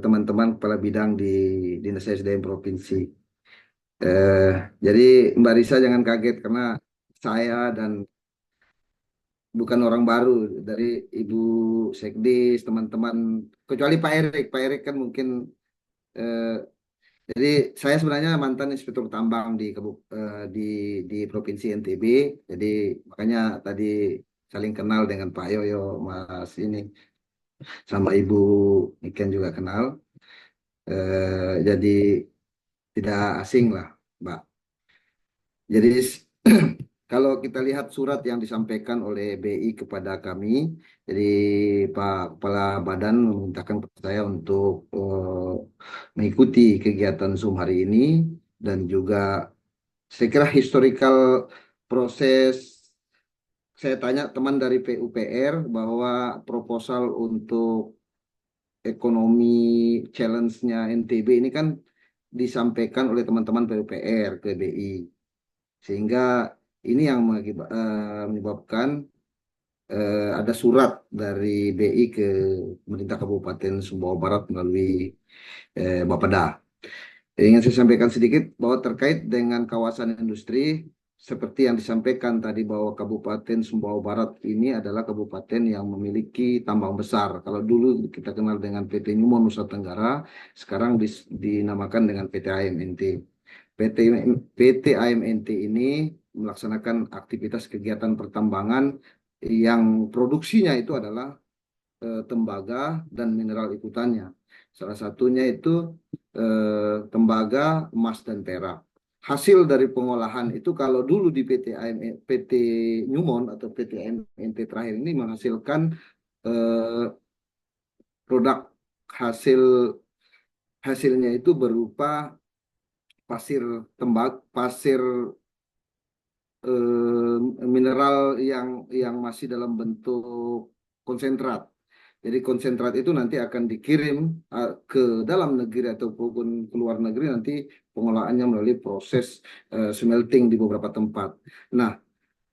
teman-teman kepala bidang di Dinas SDM Provinsi. Jadi Mbak Risa jangan kaget karena saya dan bukan orang baru dari Ibu Sekdis, teman-teman, kecuali Pak Erik. Pak Erik kan mungkin eh, jadi saya sebenarnya mantan inspektur tambang di Provinsi NTB. Jadi makanya tadi saling kenal dengan Pak Yoyo, Mas ini, sama Ibu Niken juga kenal. Jadi tidak asing lah, Mbak. Jadi kalau kita lihat surat yang disampaikan oleh BI kepada kami, jadi Pak Kepala Badan memerintahkan kepada saya untuk mengikuti kegiatan Zoom hari ini, dan juga saya kira historical proses. Saya tanya teman dari PUPR bahwa proposal untuk ekonomi challenge-nya NTB ini kan disampaikan oleh teman-teman PUPR ke BI. Sehingga ini yang menyebabkan ada surat dari BI ke pemerintah Kabupaten Sumbawa Barat melalui Bapeda. Ingin saya sampaikan sedikit bahwa terkait dengan kawasan industri, seperti yang disampaikan tadi bahwa Kabupaten Sumbawa Barat ini adalah kabupaten yang memiliki tambang besar. Kalau dulu kita kenal dengan PT Newmont Nusa Tenggara, sekarang dinamakan dengan PT AMNT. PT, PT AMNT ini melaksanakan aktivitas kegiatan pertambangan yang produksinya itu adalah tembaga dan mineral ikutannya. Salah satunya itu tembaga, emas dan perak. Hasil dari pengolahan itu kalau dulu di PT Newmont atau PT AMNT terakhir ini menghasilkan produk hasil hasilnya itu berupa pasir pasir mineral yang masih dalam bentuk konsentrat. Jadi konsentrat itu nanti akan dikirim ke dalam negeri ataupun ke luar negeri, nanti pengolahannya melalui proses smelting di beberapa tempat. Nah,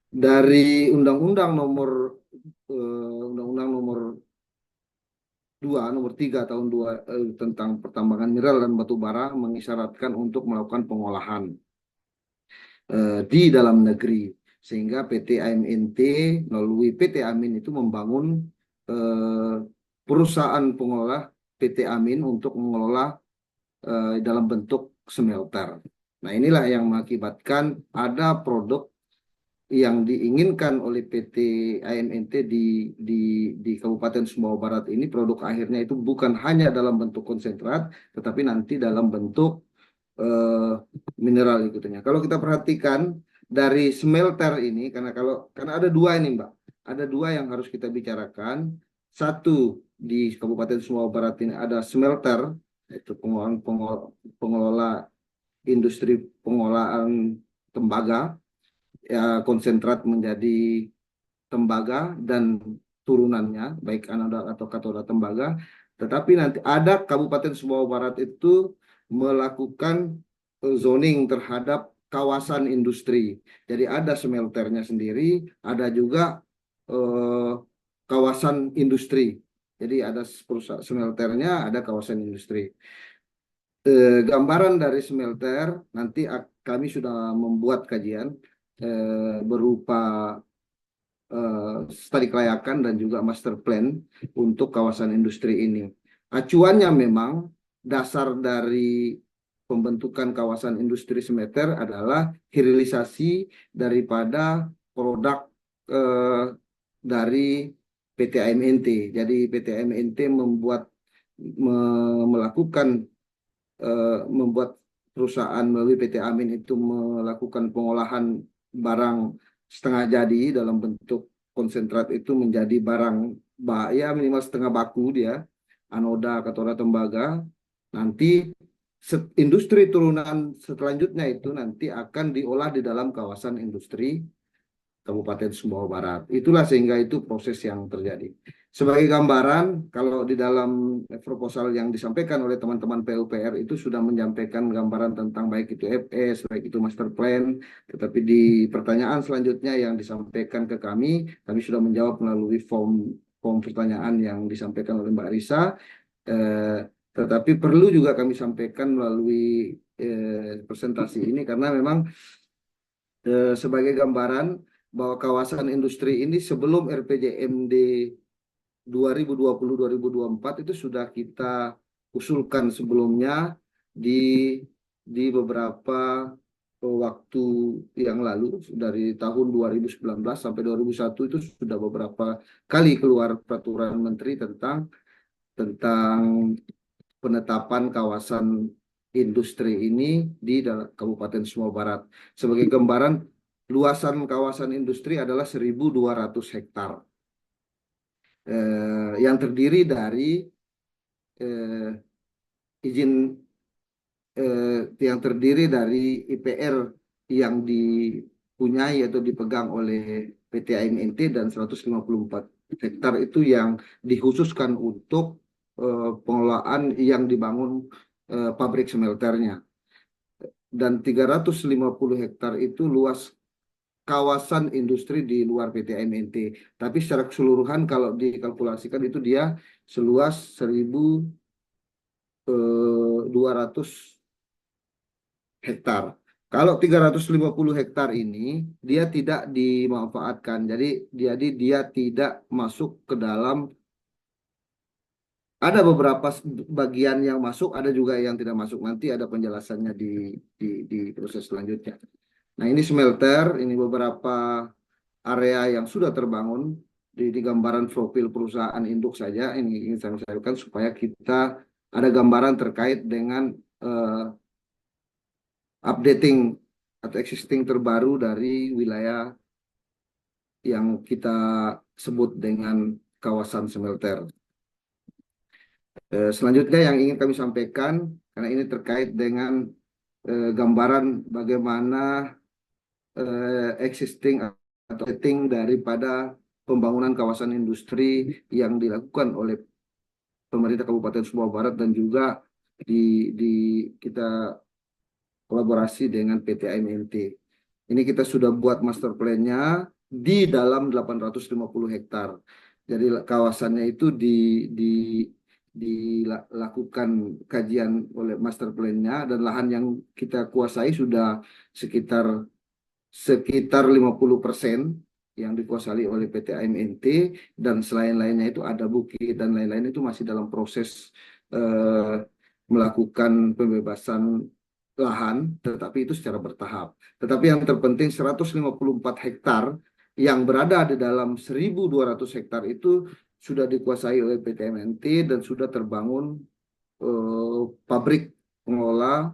dari Undang-Undang nomor 2, nomor 3 tahun 2 tentang pertambangan mineral dan batu bara mengisyaratkan untuk melakukan pengolahan di dalam negeri, sehingga PT AMNT melalui PT Amin itu membangun perusahaan pengelola PT Amin untuk mengelola dalam bentuk smelter. Nah, inilah yang mengakibatkan ada produk yang diinginkan oleh PT AMNT di Kabupaten Sumbawa Barat ini, produk akhirnya itu bukan hanya dalam bentuk konsentrat, tetapi nanti dalam bentuk eh, mineral ikutannya. Kalau kita perhatikan dari smelter ini, karena ada dua ini, Mbak, ada dua yang harus kita bicarakan. Satu, di Kabupaten Sumbawa Barat ini ada smelter, yaitu pengelola industri pengolahan tembaga, ya, konsentrat menjadi tembaga dan turunannya, baik anoda atau katoda tembaga. Tetapi nanti ada Kabupaten Sumbawa Barat itu melakukan zoning terhadap kawasan industri. Jadi ada smelternya sendiri, ada juga eh, kawasan industri. Jadi ada perusahaan smelternya, ada kawasan industri. Gambaran dari smelter nanti kami sudah membuat kajian berupa studi kelayakan dan juga master plan untuk kawasan industri ini. Acuannya memang dasar dari pembentukan kawasan industri smelter adalah hilirisasi daripada produk eh, dari PT AMNT. Jadi PT AMNT melakukan membuat perusahaan melalui PT Amin itu melakukan pengolahan barang setengah jadi dalam bentuk konsentrat itu menjadi barang ya minimal setengah baku dia, anoda, katoda tembaga. Nanti industri turunan selanjutnya itu nanti akan diolah di dalam kawasan industri Kabupaten Sumbawa Barat. Itulah sehingga itu proses yang terjadi. Sebagai gambaran, kalau di dalam proposal yang disampaikan oleh teman-teman PUPR itu sudah menyampaikan gambaran tentang baik itu FS, baik itu master plan, tetapi di pertanyaan selanjutnya yang disampaikan ke kami sudah menjawab melalui form pertanyaan yang disampaikan oleh Mbak Risa. Tetapi perlu juga kami sampaikan melalui presentasi ini karena memang sebagai gambaran bahwa kawasan industri ini sebelum RPJMD 2020-2024 itu sudah kita usulkan sebelumnya di beberapa waktu yang lalu, dari tahun 2019 sampai 2001 itu sudah beberapa kali keluar peraturan menteri tentang penetapan kawasan industri ini di Kabupaten Sumbawa Barat. Sebagai gambaran, luasan kawasan industri adalah 1.200 hektar yang terdiri dari izin yang terdiri dari IPR yang dipunyai atau dipegang oleh PT AMNT dan 154 hektar itu yang dikhususkan untuk pengelolaan yang dibangun pabrik smelternya. Dan 350 hektar itu luas kawasan industri di luar PT AMNT. Tapi secara keseluruhan kalau dikalkulasikan itu dia seluas 1.200 hektar. Kalau 350 hektar ini dia tidak dimanfaatkan. Jadi dia tidak masuk ke dalam, ada beberapa bagian yang masuk, ada juga yang tidak masuk. Nanti ada penjelasannya di proses selanjutnya. Nah, ini smelter, ini beberapa area yang sudah terbangun di gambaran profil perusahaan induk saja ini ingin saya sampaikan supaya kita ada gambaran terkait dengan updating atau existing terbaru dari wilayah yang kita sebut dengan kawasan smelter. Selanjutnya yang ingin kami sampaikan, karena ini terkait dengan gambaran bagaimana existing atau setting daripada pembangunan kawasan industri yang dilakukan oleh pemerintah Kabupaten Sumbawa Barat dan juga kita kolaborasi dengan PT AMNT. Ini kita sudah buat master plan-nya di dalam 850 hektar. Jadi kawasannya itu dilakukan kajian oleh master plan-nya dan lahan yang kita kuasai sudah sekitar 50% yang dikuasai oleh PT AMNT dan selain-lainnya itu ada bukit dan lain-lain itu masih dalam proses melakukan pembebasan lahan, tetapi itu secara bertahap. Tetapi yang terpenting 154 hektar yang berada di dalam 1.200 hektar itu sudah dikuasai oleh PT AMNT dan sudah terbangun pabrik pengelola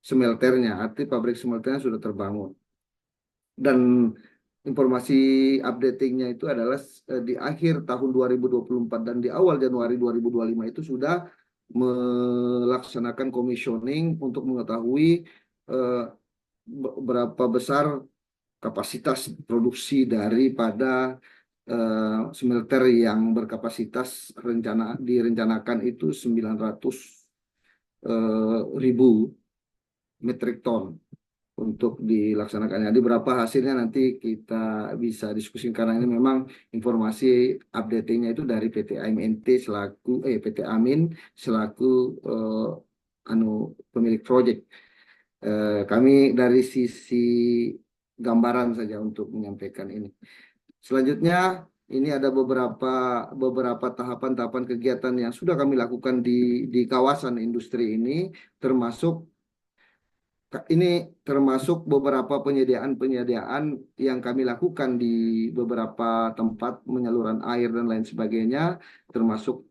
smelternya, arti pabrik smelternya sudah terbangun. Dan informasi updatingnya itu adalah di akhir tahun 2024 dan di awal Januari 2025 itu sudah melaksanakan commissioning untuk mengetahui berapa besar kapasitas produksi daripada smelter yang berkapasitas direncanakan itu 900.000 metrik ton untuk dilaksanakannya. Di berapa hasilnya nanti kita bisa diskusikan karena ini memang informasi updatingnya itu dari PT AMNT selaku PT Amin selaku pemilik proyek. Kami dari sisi gambaran saja untuk menyampaikan ini. Selanjutnya ini ada beberapa tahapan-tahapan kegiatan yang sudah kami lakukan di kawasan industri ini termasuk beberapa penyediaan yang kami lakukan di beberapa tempat penyaluran air dan lain sebagainya, termasuk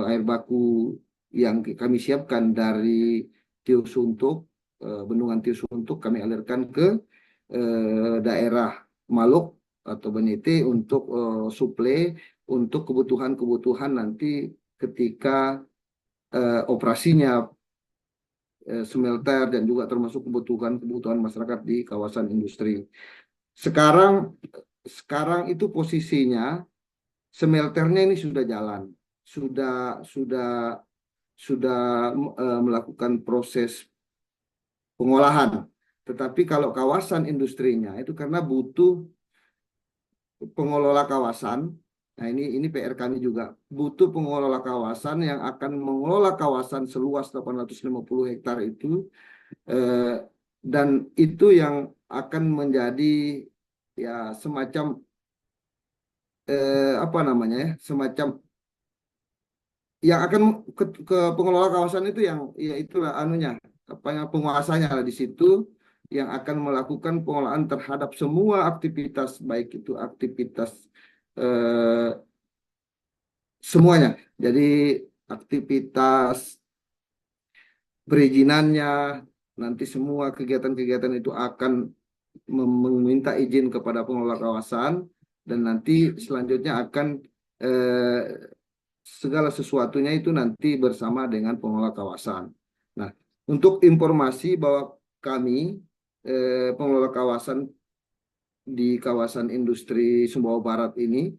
air baku yang kami siapkan dari Tiusuntuk, bendungan Tiusuntuk kami alirkan ke daerah Maluk atau Benite untuk suplai untuk kebutuhan nanti ketika operasinya smelter dan juga termasuk kebutuhan masyarakat di kawasan industri. Sekarang itu posisinya smelternya ini sudah jalan, sudah melakukan proses pengolahan. Tetapi kalau kawasan industrinya itu karena butuh pengelola kawasan. Nah, ini PR kami juga. Butuh pengelola kawasan yang akan mengelola kawasan seluas 850 hektar itu. Dan itu yang akan menjadi ya semacam semacam yang akan ke pengelola kawasan itu yang ya itulah penguasanya lah di situ yang akan melakukan pengelolaan terhadap semua aktivitas baik itu aktivitas semuanya. Jadi aktivitas perizinannya nanti semua kegiatan-kegiatan itu akan meminta izin kepada pengelola kawasan dan nanti selanjutnya akan segala sesuatunya itu nanti bersama dengan pengelola kawasan. Nah, untuk informasi bahwa kami pengelola kawasan di kawasan industri Sumbawa Barat ini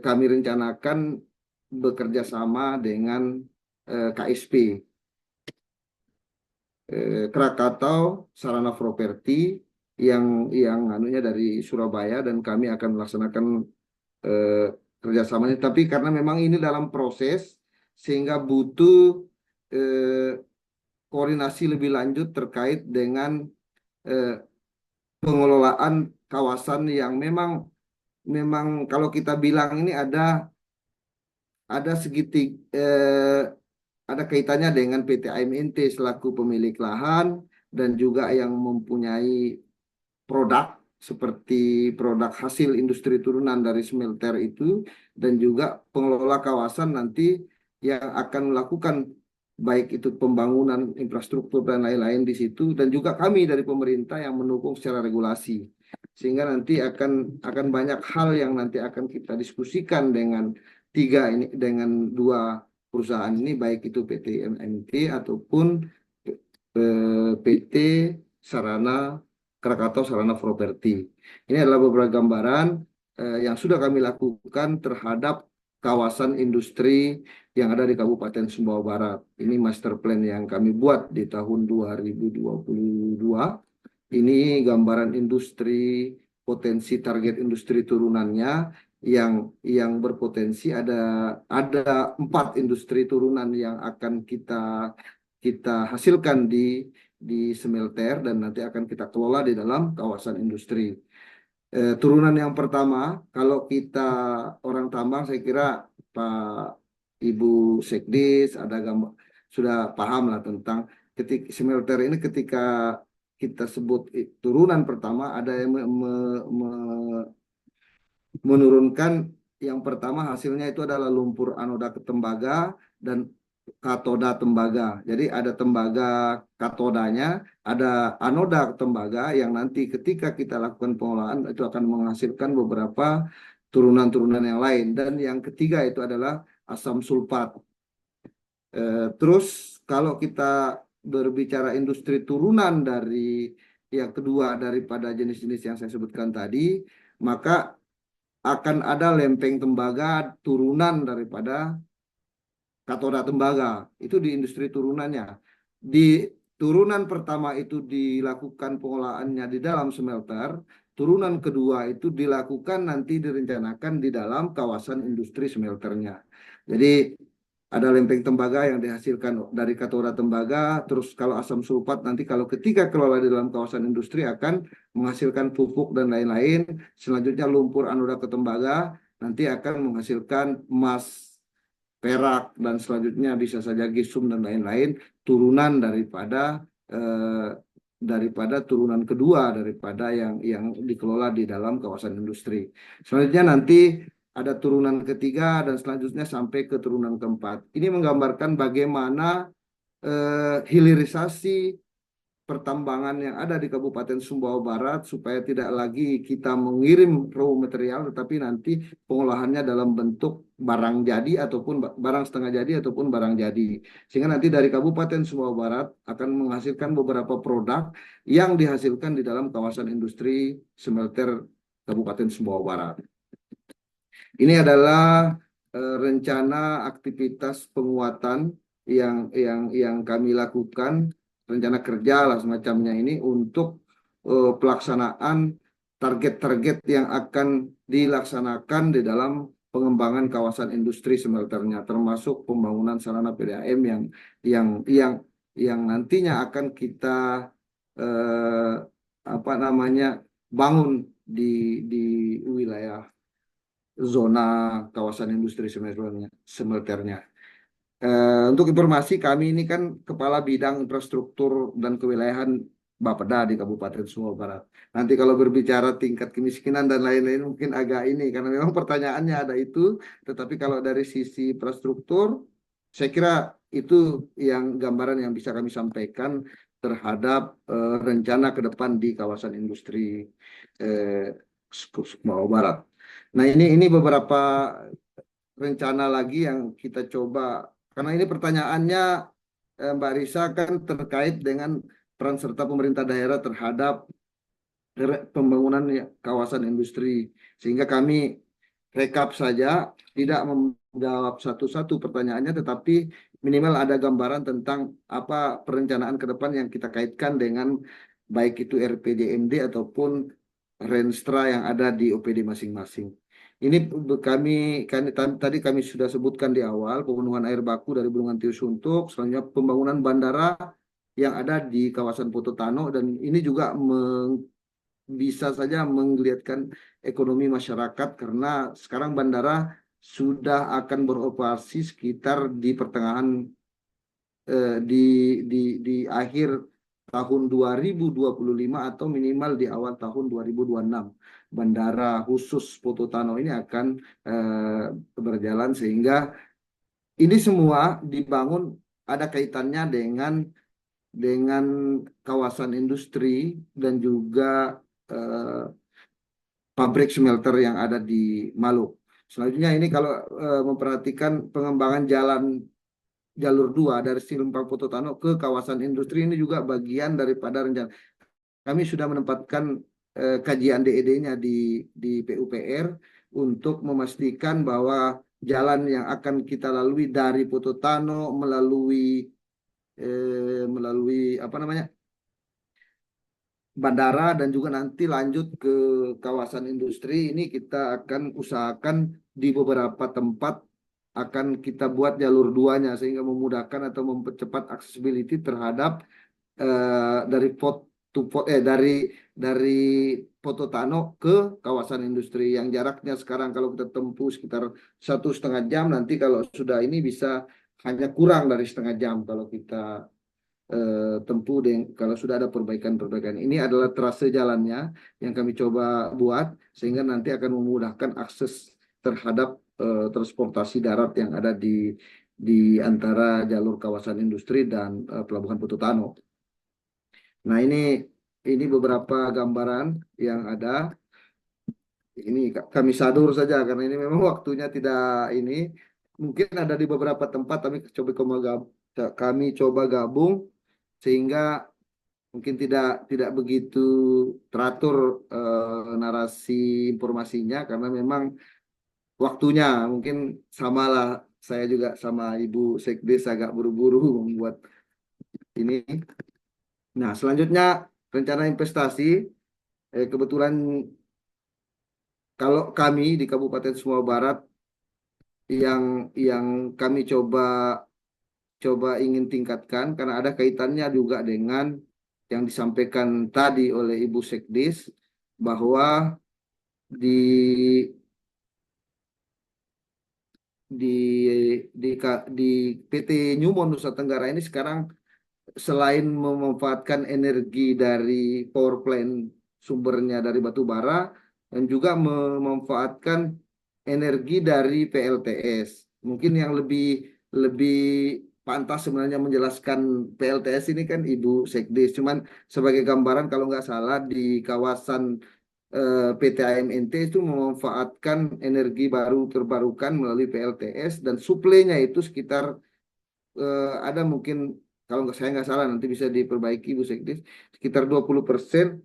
kami rencanakan bekerja sama dengan KSP Krakatau Sarana Properti yang anunya dari Surabaya dan kami akan melaksanakan kerjasamanya. Tapi karena memang ini dalam proses sehingga butuh koordinasi lebih lanjut terkait dengan pengelolaan kawasan yang memang kalau kita bilang ini ada ada kaitannya dengan PT AMNT selaku pemilik lahan dan juga yang mempunyai produk seperti produk hasil industri turunan dari smelter itu, dan juga pengelola kawasan nanti yang akan melakukan baik itu pembangunan infrastruktur dan lain-lain di situ, dan juga kami dari pemerintah yang mendukung secara regulasi. Sehingga nanti akan banyak hal yang nanti akan kita diskusikan dengan dengan dua perusahaan ini, baik itu PT MMT ataupun PT Sarana Krakatau Sarana Properti. Ini adalah beberapa gambaran yang sudah kami lakukan terhadap kawasan industri yang ada di Kabupaten Sumbawa Barat. Ini master plan yang kami buat di tahun 2022. Ini gambaran industri, potensi target industri turunannya yang berpotensi ada 4 industri turunan yang akan kita hasilkan di smelter dan nanti akan kita kelola di dalam kawasan industri. Turunan yang pertama, kalau kita orang tambang, saya kira Pak Ibu Sekdis sudah paham lah tentang smelter ini. Ketika kita sebut turunan pertama, ada yang menurunkan. Yang pertama hasilnya itu adalah lumpur anoda ke tembaga dan katoda tembaga. Jadi ada tembaga katodanya, ada anoda tembaga yang nanti ketika kita lakukan pengolahan itu akan menghasilkan beberapa turunan-turunan yang lain. Dan yang ketiga itu adalah asam sulfat. Terus kalau kita berbicara industri turunan dari yang kedua daripada jenis-jenis yang saya sebutkan tadi, maka akan ada lempeng tembaga turunan daripada katoda tembaga. Itu di industri turunannya. Di turunan pertama itu dilakukan pengolahannya di dalam smelter. Turunan kedua itu dilakukan nanti direncanakan di dalam kawasan industri smelternya. Jadi ada lempeng tembaga yang dihasilkan dari katoda tembaga. Terus kalau asam sulfat nanti kalau ketika kelola di dalam kawasan industri akan menghasilkan pupuk dan lain-lain. Selanjutnya lumpur anoda ke tembaga nanti akan menghasilkan emas, perak, dan selanjutnya bisa saja gisum dan lain-lain, turunan daripada turunan kedua daripada yang dikelola di dalam kawasan industri. Selanjutnya nanti ada turunan ketiga dan selanjutnya sampai ke turunan keempat. Ini menggambarkan bagaimana hilirisasi pertambangan yang ada di Kabupaten Sumbawa Barat supaya tidak lagi kita mengirim raw material tetapi nanti pengolahannya dalam bentuk barang jadi ataupun barang setengah jadi ataupun barang jadi, sehingga nanti dari Kabupaten Sumbawa Barat akan menghasilkan beberapa produk yang dihasilkan di dalam kawasan industri smelter Kabupaten Sumbawa Barat. Ini adalah rencana aktivitas penguatan yang kami lakukan, rencana kerja lah semacamnya ini untuk pelaksanaan target-target yang akan dilaksanakan di dalam pengembangan kawasan industri smelternya, termasuk pembangunan sarana PDAM yang nantinya akan kita bangun di wilayah zona kawasan industri smelternya. Untuk informasi, kami ini kan Kepala Bidang Infrastruktur dan Kewilayahan Bapeda di Kabupaten Sumbawa Barat. Nanti kalau berbicara tingkat kemiskinan dan lain-lain mungkin agak ini, karena memang pertanyaannya ada itu. Tetapi kalau dari sisi infrastruktur, saya kira itu yang gambaran yang bisa kami sampaikan terhadap rencana ke depan di kawasan industri Sumbawa Barat. Nah, ini beberapa rencana lagi yang kita coba, karena ini pertanyaannya Mbak Risa kan terkait dengan peran serta pemerintah daerah terhadap pembangunan kawasan industri, sehingga kami rekap saja, tidak menjawab satu-satu pertanyaannya, tetapi minimal ada gambaran tentang apa perencanaan ke depan yang kita kaitkan dengan baik itu RPJMD ataupun Renstra yang ada di OPD masing-masing. Ini tadi kami sudah sebutkan di awal, pemenuhan air baku dari Bendungan Tius Suntuk, selanjutnya pembangunan bandara yang ada di kawasan Pototano, dan ini juga bisa saja menggeliatkan ekonomi masyarakat karena sekarang bandara sudah akan beroperasi sekitar di pertengahan di akhir tahun 2025 atau minimal di awal tahun 2026. Bandara khusus Pototano ini akan berjalan, sehingga ini semua dibangun ada kaitannya dengan kawasan industri dan juga pabrik smelter yang ada di Maluku. Selanjutnya ini kalau memperhatikan pengembangan jalur 2 dari Simpang Pototano ke kawasan industri, ini juga bagian daripada rencana. Kami sudah menempatkan kajian DED-nya di PUPR untuk memastikan bahwa jalan yang akan kita lalui dari Pototano melalui apa namanya, bandara, dan juga nanti lanjut ke kawasan industri, ini kita akan usahakan di beberapa tempat akan kita buat jalur 2-nya, sehingga memudahkan atau mempercepat accessibility terhadap dari dari Pototano ke kawasan industri yang jaraknya sekarang kalau kita tempuh sekitar 1,5 jam, nanti kalau sudah ini bisa hanya kurang dari setengah jam kalau kita tempuh kalau sudah ada perbaikan-perbaikan. Ini adalah trase jalannya yang kami coba buat, sehingga nanti akan memudahkan akses terhadap transportasi darat yang ada di antara jalur kawasan industri dan Pelabuhan Pototano. Nah, ini beberapa gambaran yang ada. Ini kami sadur saja karena ini memang waktunya tidak ini. Mungkin ada di beberapa tempat kami coba gabung, sehingga mungkin tidak begitu teratur narasi informasinya, karena memang waktunya mungkin samalah, saya juga sama Ibu Sekdes agak buru-buru membuat ini. Nah, selanjutnya rencana investasi. Kebetulan kalau kami di Kabupaten Sumbawa Barat yang kami coba ingin tingkatkan, karena ada kaitannya juga dengan yang disampaikan tadi oleh Ibu Sekdis, bahwa di di di, di PT Newmont Nusa Tenggara ini sekarang, selain memanfaatkan energi dari power plant sumbernya dari batu bara, dan juga memanfaatkan energi dari PLTS. Mungkin yang lebih lebih pantas sebenarnya menjelaskan PLTS ini kan Ibu Sekdes. Cuman sebagai gambaran, kalau nggak salah di kawasan PT AMNT itu memanfaatkan energi baru terbarukan melalui PLTS, dan suplainya itu sekitar ada mungkin, kalau saya nggak salah nanti bisa diperbaiki Bu Sekdes, sekitar 20%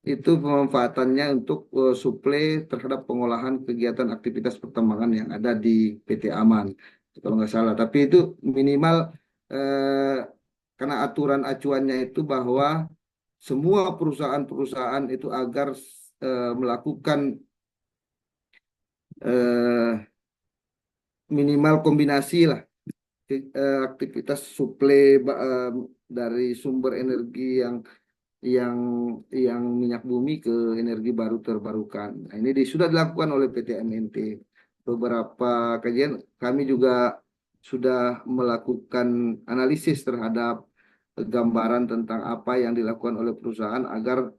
itu pemanfaatannya untuk suplai terhadap pengolahan kegiatan aktivitas pertambangan yang ada di PT Aman, kalau nggak salah. Tapi itu minimal, eh, karena aturan acuannya itu bahwa semua perusahaan-perusahaan itu agar melakukan eh, minimal kombinasi lah, aktivitas suplai dari sumber energi yang yang minyak bumi ke energi baru terbarukan. Nah, ini sudah dilakukan oleh PT MNT. Beberapa kajian kami juga sudah melakukan analisis terhadap gambaran tentang apa yang dilakukan oleh perusahaan agar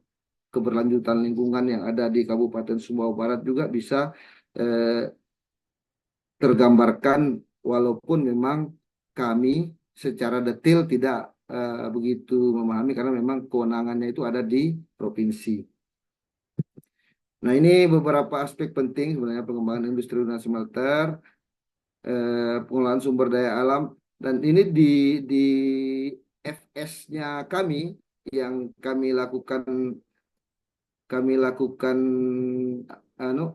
keberlanjutan lingkungan yang ada di Kabupaten Sumbawa Barat juga bisa eh, tergambarkan, walaupun memang kami secara detail tidak begitu memahami, karena memang kewenangannya itu ada di provinsi. Nah, ini beberapa aspek penting sebenarnya pengembangan industri dan smelter, pengolahan sumber daya alam, dan ini di FS-nya kami yang kami lakukan anu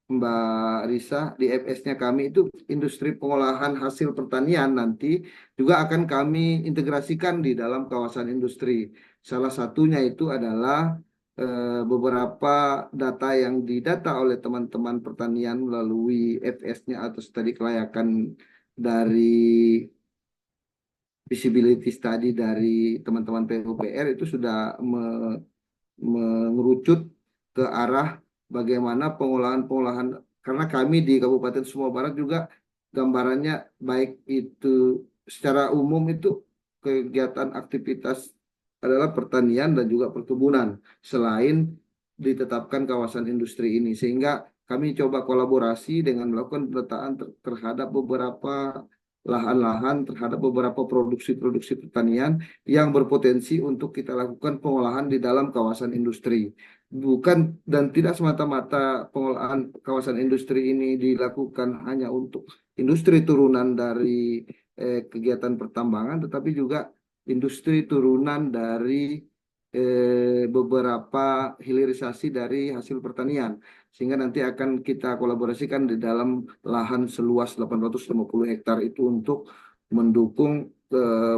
Mbak Risa, di FS-nya kami itu industri pengolahan hasil pertanian nanti juga akan kami integrasikan di dalam kawasan industri. Salah satunya itu adalah beberapa data yang didata oleh teman-teman pertanian melalui FS-nya atau studi kelayakan dari visibility study dari teman-teman PUPR, itu sudah mengerucut ke arah bagaimana pengolahan-pengolahan, karena kami di Kabupaten Sumbawa Barat juga gambarannya baik itu secara umum itu kegiatan aktivitas adalah pertanian dan juga perkebunan selain ditetapkan kawasan industri ini. Sehingga kami coba kolaborasi dengan melakukan pemetaan terhadap beberapa lahan-lahan, terhadap beberapa produksi-produksi pertanian yang berpotensi untuk kita lakukan pengolahan di dalam kawasan industri. Bukan dan tidak semata-mata pengolahan kawasan industri ini dilakukan hanya untuk industri turunan dari kegiatan pertambangan, tetapi juga industri turunan dari beberapa hilirisasi dari hasil pertanian. Sehingga nanti akan kita kolaborasikan di dalam lahan seluas 850 hektar itu untuk mendukung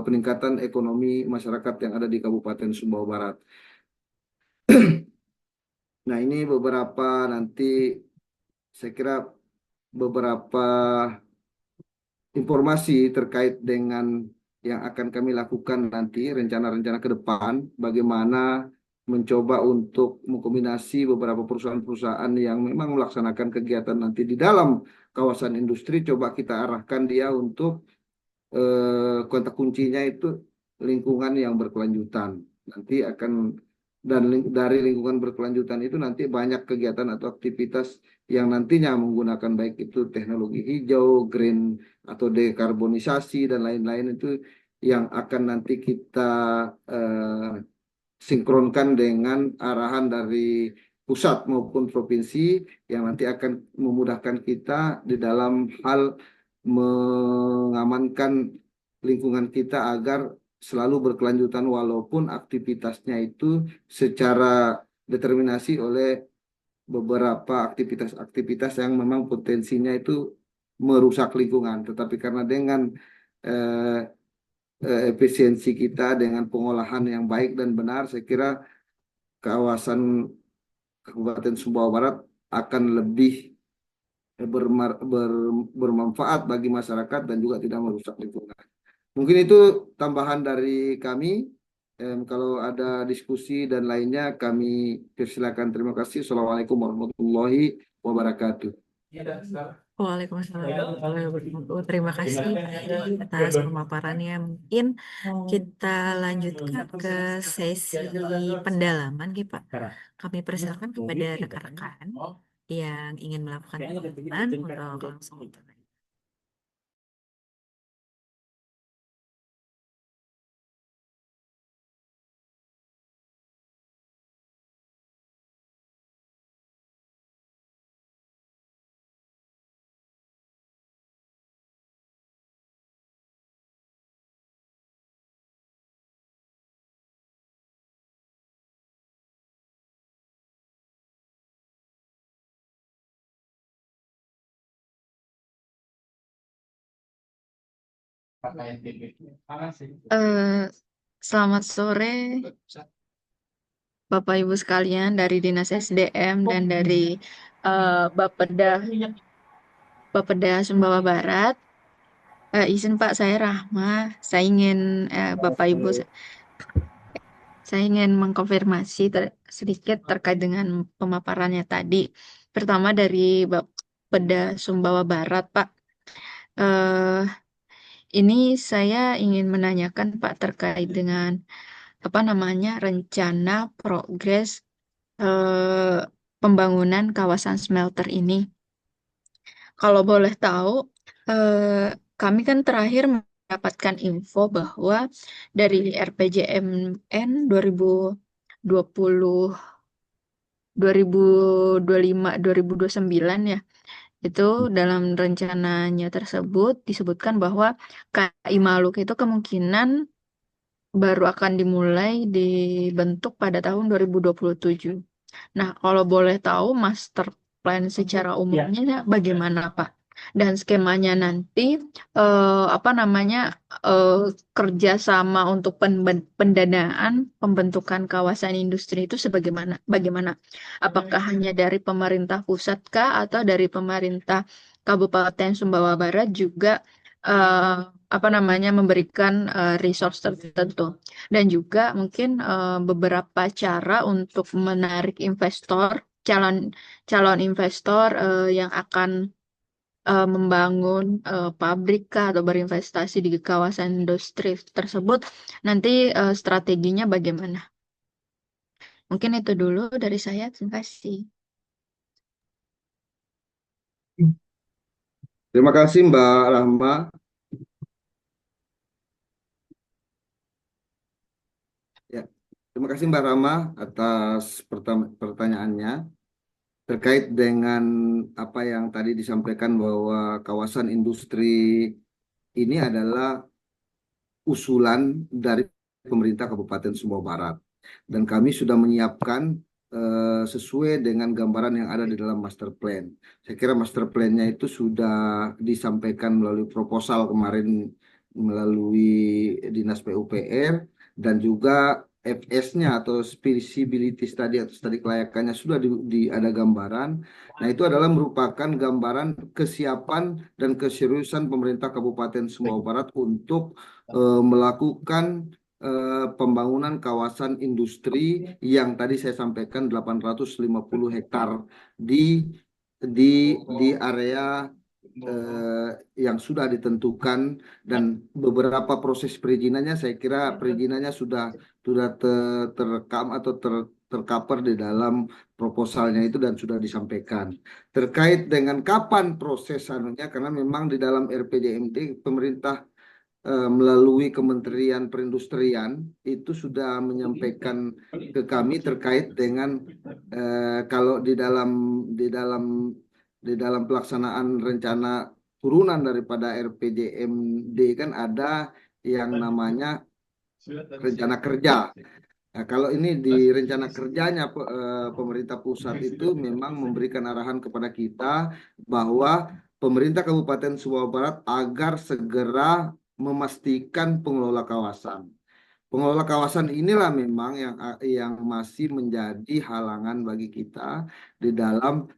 peningkatan ekonomi masyarakat yang ada di Kabupaten Sumbawa Barat. Nah, ini beberapa nanti saya kira beberapa informasi terkait dengan yang akan kami lakukan nanti, rencana-rencana ke depan, bagaimana mencoba untuk mengkombinasi beberapa perusahaan-perusahaan yang memang melaksanakan kegiatan nanti di dalam kawasan industri, coba kita arahkan dia untuk kontak kuncinya itu lingkungan yang berkelanjutan. Nanti akan dari lingkungan berkelanjutan itu nanti banyak kegiatan atau aktivitas yang nantinya menggunakan baik itu teknologi hijau, green atau dekarbonisasi dan lain-lain itu yang akan nanti kita sinkronkan dengan arahan dari pusat maupun provinsi yang nanti akan memudahkan kita di dalam hal mengamankan lingkungan kita agar selalu berkelanjutan walaupun aktivitasnya itu secara determinasi oleh beberapa aktivitas-aktivitas yang memang potensinya itu merusak lingkungan. Tetapi karena dengan eh, efisiensi kita dengan pengolahan yang baik dan benar, saya kira kawasan Kabupaten Sumbawa Barat akan lebih bermanfaat bagi masyarakat dan juga tidak merusak lingkungan. Mungkin itu tambahan dari kami. Kalau ada diskusi dan lainnya kami persilakan. Terima kasih. Assalamualaikum warahmatullahi wabarakatuh. Waalaikumsalam warahmatullahi wabarakatuh. Terima kasih atas pemaparannya. Mungkin kita lanjutkan ke sesi pendalaman, gitu, Pak. Kami persilakan kepada rekan-rekan yang ingin melakukan pendalaman untuk langsung bertanya. Selamat sore, Bapak Ibu sekalian dari Dinas SDM dan dari Bapeda Sumbawa Barat. Izin Pak, saya Rahma. Saya ingin Bapak Ibu, saya ingin mengkonfirmasi sedikit terkait dengan pemaparannya tadi. Pertama dari Bapeda Sumbawa Barat, Pak. Ini saya ingin menanyakan Pak terkait dengan rencana progres pembangunan kawasan smelter ini. Kalau boleh tahu, kami kan terakhir mendapatkan info bahwa dari RPJMN 2020 2025 2029 ya. Itu dalam rencananya tersebut disebutkan bahwa KI Maluk itu kemungkinan baru akan dimulai dibentuk pada tahun 2027. Nah, kalau boleh tahu master plan secara umumnya bagaimana, Pak? Dan skemanya nanti kerjasama untuk pendanaan pembentukan kawasan industri itu bagaimana? Apakah hanya dari pemerintah pusat kah atau dari pemerintah Kabupaten Sumbawa Barat juga memberikan resource tertentu? Dan juga mungkin beberapa cara untuk menarik investor, calon investor yang akan membangun pabrik kah atau berinvestasi di kawasan industri tersebut, nanti strateginya bagaimana? Mungkin itu dulu dari saya. Terima kasih. Terima kasih Mbak Rahma. Ya, terima kasih Mbak Rahma atas pertanyaannya terkait dengan apa yang tadi disampaikan bahwa kawasan industri ini adalah usulan dari pemerintah Kabupaten Sumbawa Barat. Dan kami sudah menyiapkan sesuai dengan gambaran yang ada di dalam master plan. Saya kira master plan-nya itu sudah disampaikan melalui proposal kemarin melalui Dinas PUPR dan juga FS-nya atau feasibility study atau studi kelayakannya sudah ada gambaran. Nah, itu adalah merupakan gambaran kesiapan dan keseriusan pemerintah Kabupaten Sumbawa Barat untuk melakukan pembangunan kawasan industri yang tadi saya sampaikan 850 hektar di di area yang sudah ditentukan dan beberapa proses perizinannya saya kira perizinannya sudah terekam atau tercover di dalam proposalnya itu dan sudah disampaikan terkait dengan kapan proses anunya karena memang di dalam RPJMD pemerintah melalui Kementerian Perindustrian itu sudah menyampaikan ke kami terkait dengan kalau di dalam pelaksanaan rencana turunan daripada RPJMD kan ada yang namanya rencana kerja. Nah, kalau ini di rencana kerjanya pemerintah pusat itu memang memberikan arahan kepada kita bahwa pemerintah Kabupaten Sumbawa Barat agar segera memastikan pengelola kawasan. Pengelola kawasan inilah memang yang masih menjadi halangan bagi kita di dalam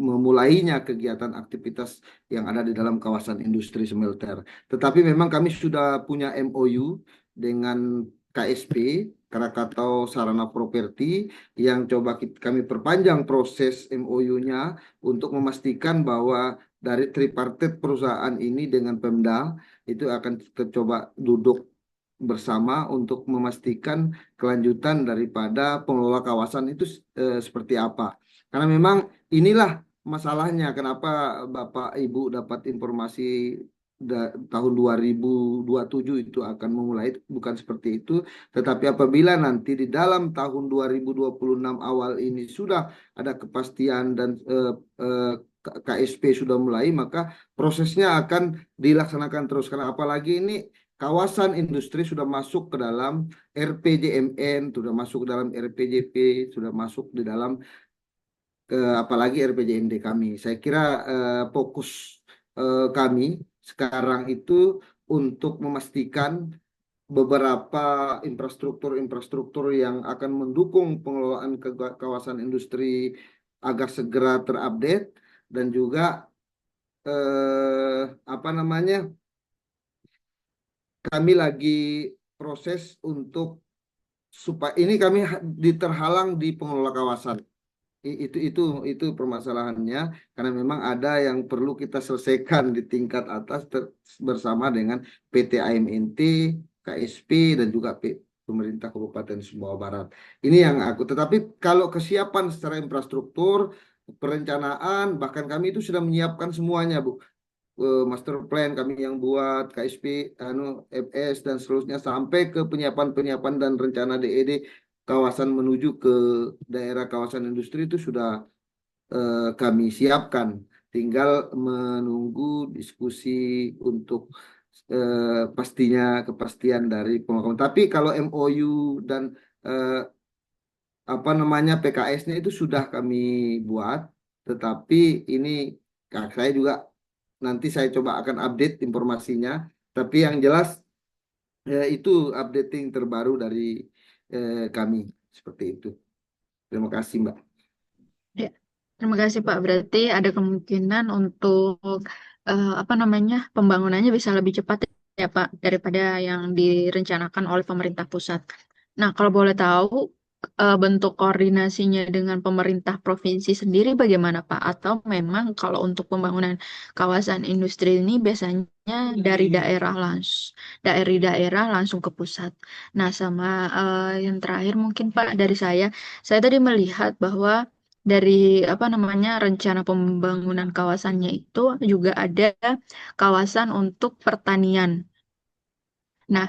memulainya kegiatan aktivitas yang ada di dalam kawasan industri smelter. Tetapi memang kami sudah punya MOU dengan KSP, Krakatau Sarana Properti, yang coba kami perpanjang proses MOU-nya untuk memastikan bahwa dari tripartit perusahaan ini dengan Pemda itu akan kita coba duduk bersama untuk memastikan kelanjutan daripada pengelola kawasan itu seperti apa. Karena memang inilah masalahnya kenapa Bapak Ibu dapat informasi tahun 2027 itu akan memulai bukan seperti itu, tetapi apabila nanti di dalam tahun 2026 awal ini sudah ada kepastian dan KSP sudah mulai, maka prosesnya akan dilaksanakan terus. Karena apalagi ini kawasan industri sudah masuk ke dalam RPJMN, sudah masuk ke dalam RPJP, sudah masuk di dalam apalagi RPJMD kami. Saya kira fokus kami sekarang itu untuk memastikan beberapa infrastruktur yang akan mendukung pengelolaan kawasan industri agar segera terupdate dan juga apa namanya kami lagi proses untuk supaya ini kami diterhalang di pengelola kawasan. Itu permasalahannya karena memang ada yang perlu kita selesaikan di tingkat atas bersama dengan PT AMNT, KSP dan juga pemerintah Kabupaten Sumbawa Barat. Ini yang tetapi kalau kesiapan secara infrastruktur, perencanaan bahkan kami itu sudah menyiapkan semuanya, Bu. Master plan kami yang buat KSP, FS dan seterusnya sampai ke penyiapan dan rencana DED kawasan menuju ke daerah kawasan industri itu sudah kami siapkan. Tinggal menunggu diskusi untuk kepastian dari pengelola. Tapi kalau MOU dan apa namanya PKS-nya itu sudah kami buat, tetapi ini saya juga nanti saya coba akan update informasinya. Tapi yang jelas itu updating terbaru dari kami seperti itu. Terima kasih, Mbak. Ya, terima kasih Pak. Berarti ada kemungkinan untuk apa namanya pembangunannya bisa lebih cepat ya Pak daripada yang direncanakan oleh pemerintah pusat. Nah, kalau boleh tahu bentuk koordinasinya dengan pemerintah provinsi sendiri bagaimana Pak? Atau memang kalau untuk pembangunan kawasan industri ini biasanya dari daerah langsung ke pusat. Nah, sama yang terakhir mungkin Pak dari saya tadi melihat bahwa dari apa namanya rencana pembangunan kawasannya itu juga ada kawasan untuk pertanian. Nah,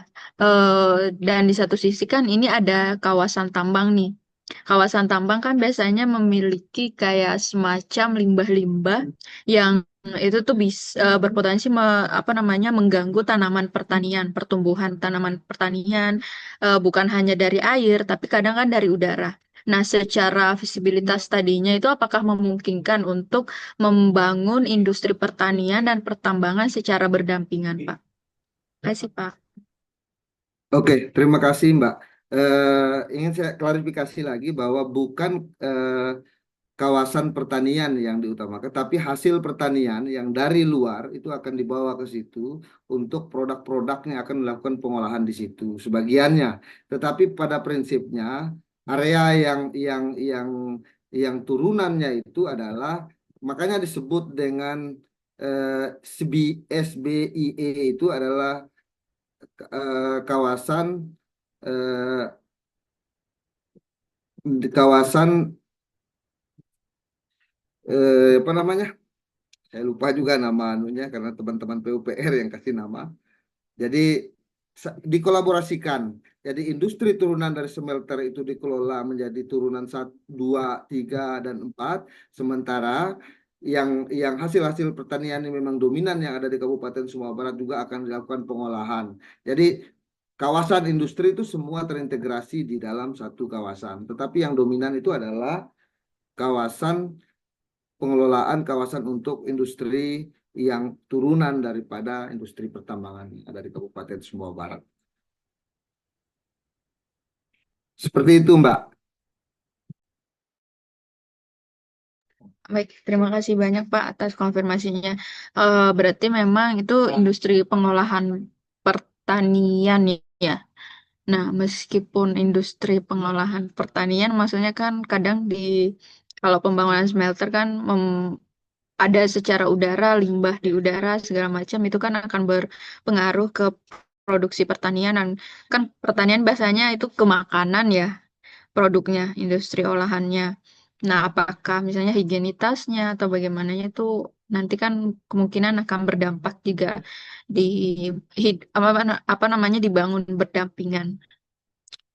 dan di satu sisi kan ini ada kawasan tambang nih. Kawasan tambang kan biasanya memiliki kayak semacam limbah-limbah yang itu tuh bisa berpotensi apa namanya mengganggu tanaman pertanian, pertumbuhan tanaman pertanian, bukan hanya dari air, tapi kadang kan dari udara. Nah, secara visibilitas tadinya itu apakah memungkinkan untuk membangun industri pertanian dan pertambangan secara berdampingan, Pak? Terima kasih, Pak. Oke, terima kasih Mbak. Ingin saya klarifikasi lagi bahwa bukan kawasan pertanian yang diutamakan, tapi hasil pertanian yang dari luar itu akan dibawa ke situ untuk produk-produknya akan melakukan pengolahan di situ sebagiannya. Tetapi pada prinsipnya area yang turunannya itu adalah makanya disebut dengan SBIE itu adalah kawasan eh, kawasan apa namanya? Saya lupa juga nama anunya karena teman-teman PUPR yang kasih nama. Jadi dikolaborasikan. Jadi industri turunan dari smelter itu dikelola menjadi turunan 1, 2, 3, dan 4. Sementara yang hasil-hasil pertanian yang memang dominan yang ada di Kabupaten Sumbawa Barat juga akan dilakukan pengolahan. Jadi kawasan industri itu semua terintegrasi di dalam satu kawasan. Tetapi yang dominan itu adalah kawasan pengelolaan kawasan untuk industri yang turunan daripada industri pertambangan yang ada di Kabupaten Sumbawa Barat. Seperti itu, Mbak. Baik, terima kasih banyak Pak atas konfirmasinya. Berarti memang itu industri pengolahan pertanian ya. Nah, meskipun industri pengolahan pertanian, maksudnya kan kadang kalau pembangunan smelter kan ada secara udara, limbah di udara segala macam itu kan akan berpengaruh ke produksi pertanian dan kan pertanian biasanya itu ke makanan ya produknya, industri olahannya. Nah, apakah misalnya higienitasnya atau bagaimananya itu nanti kan kemungkinan akan berdampak juga di apa namanya dibangun berdampingan.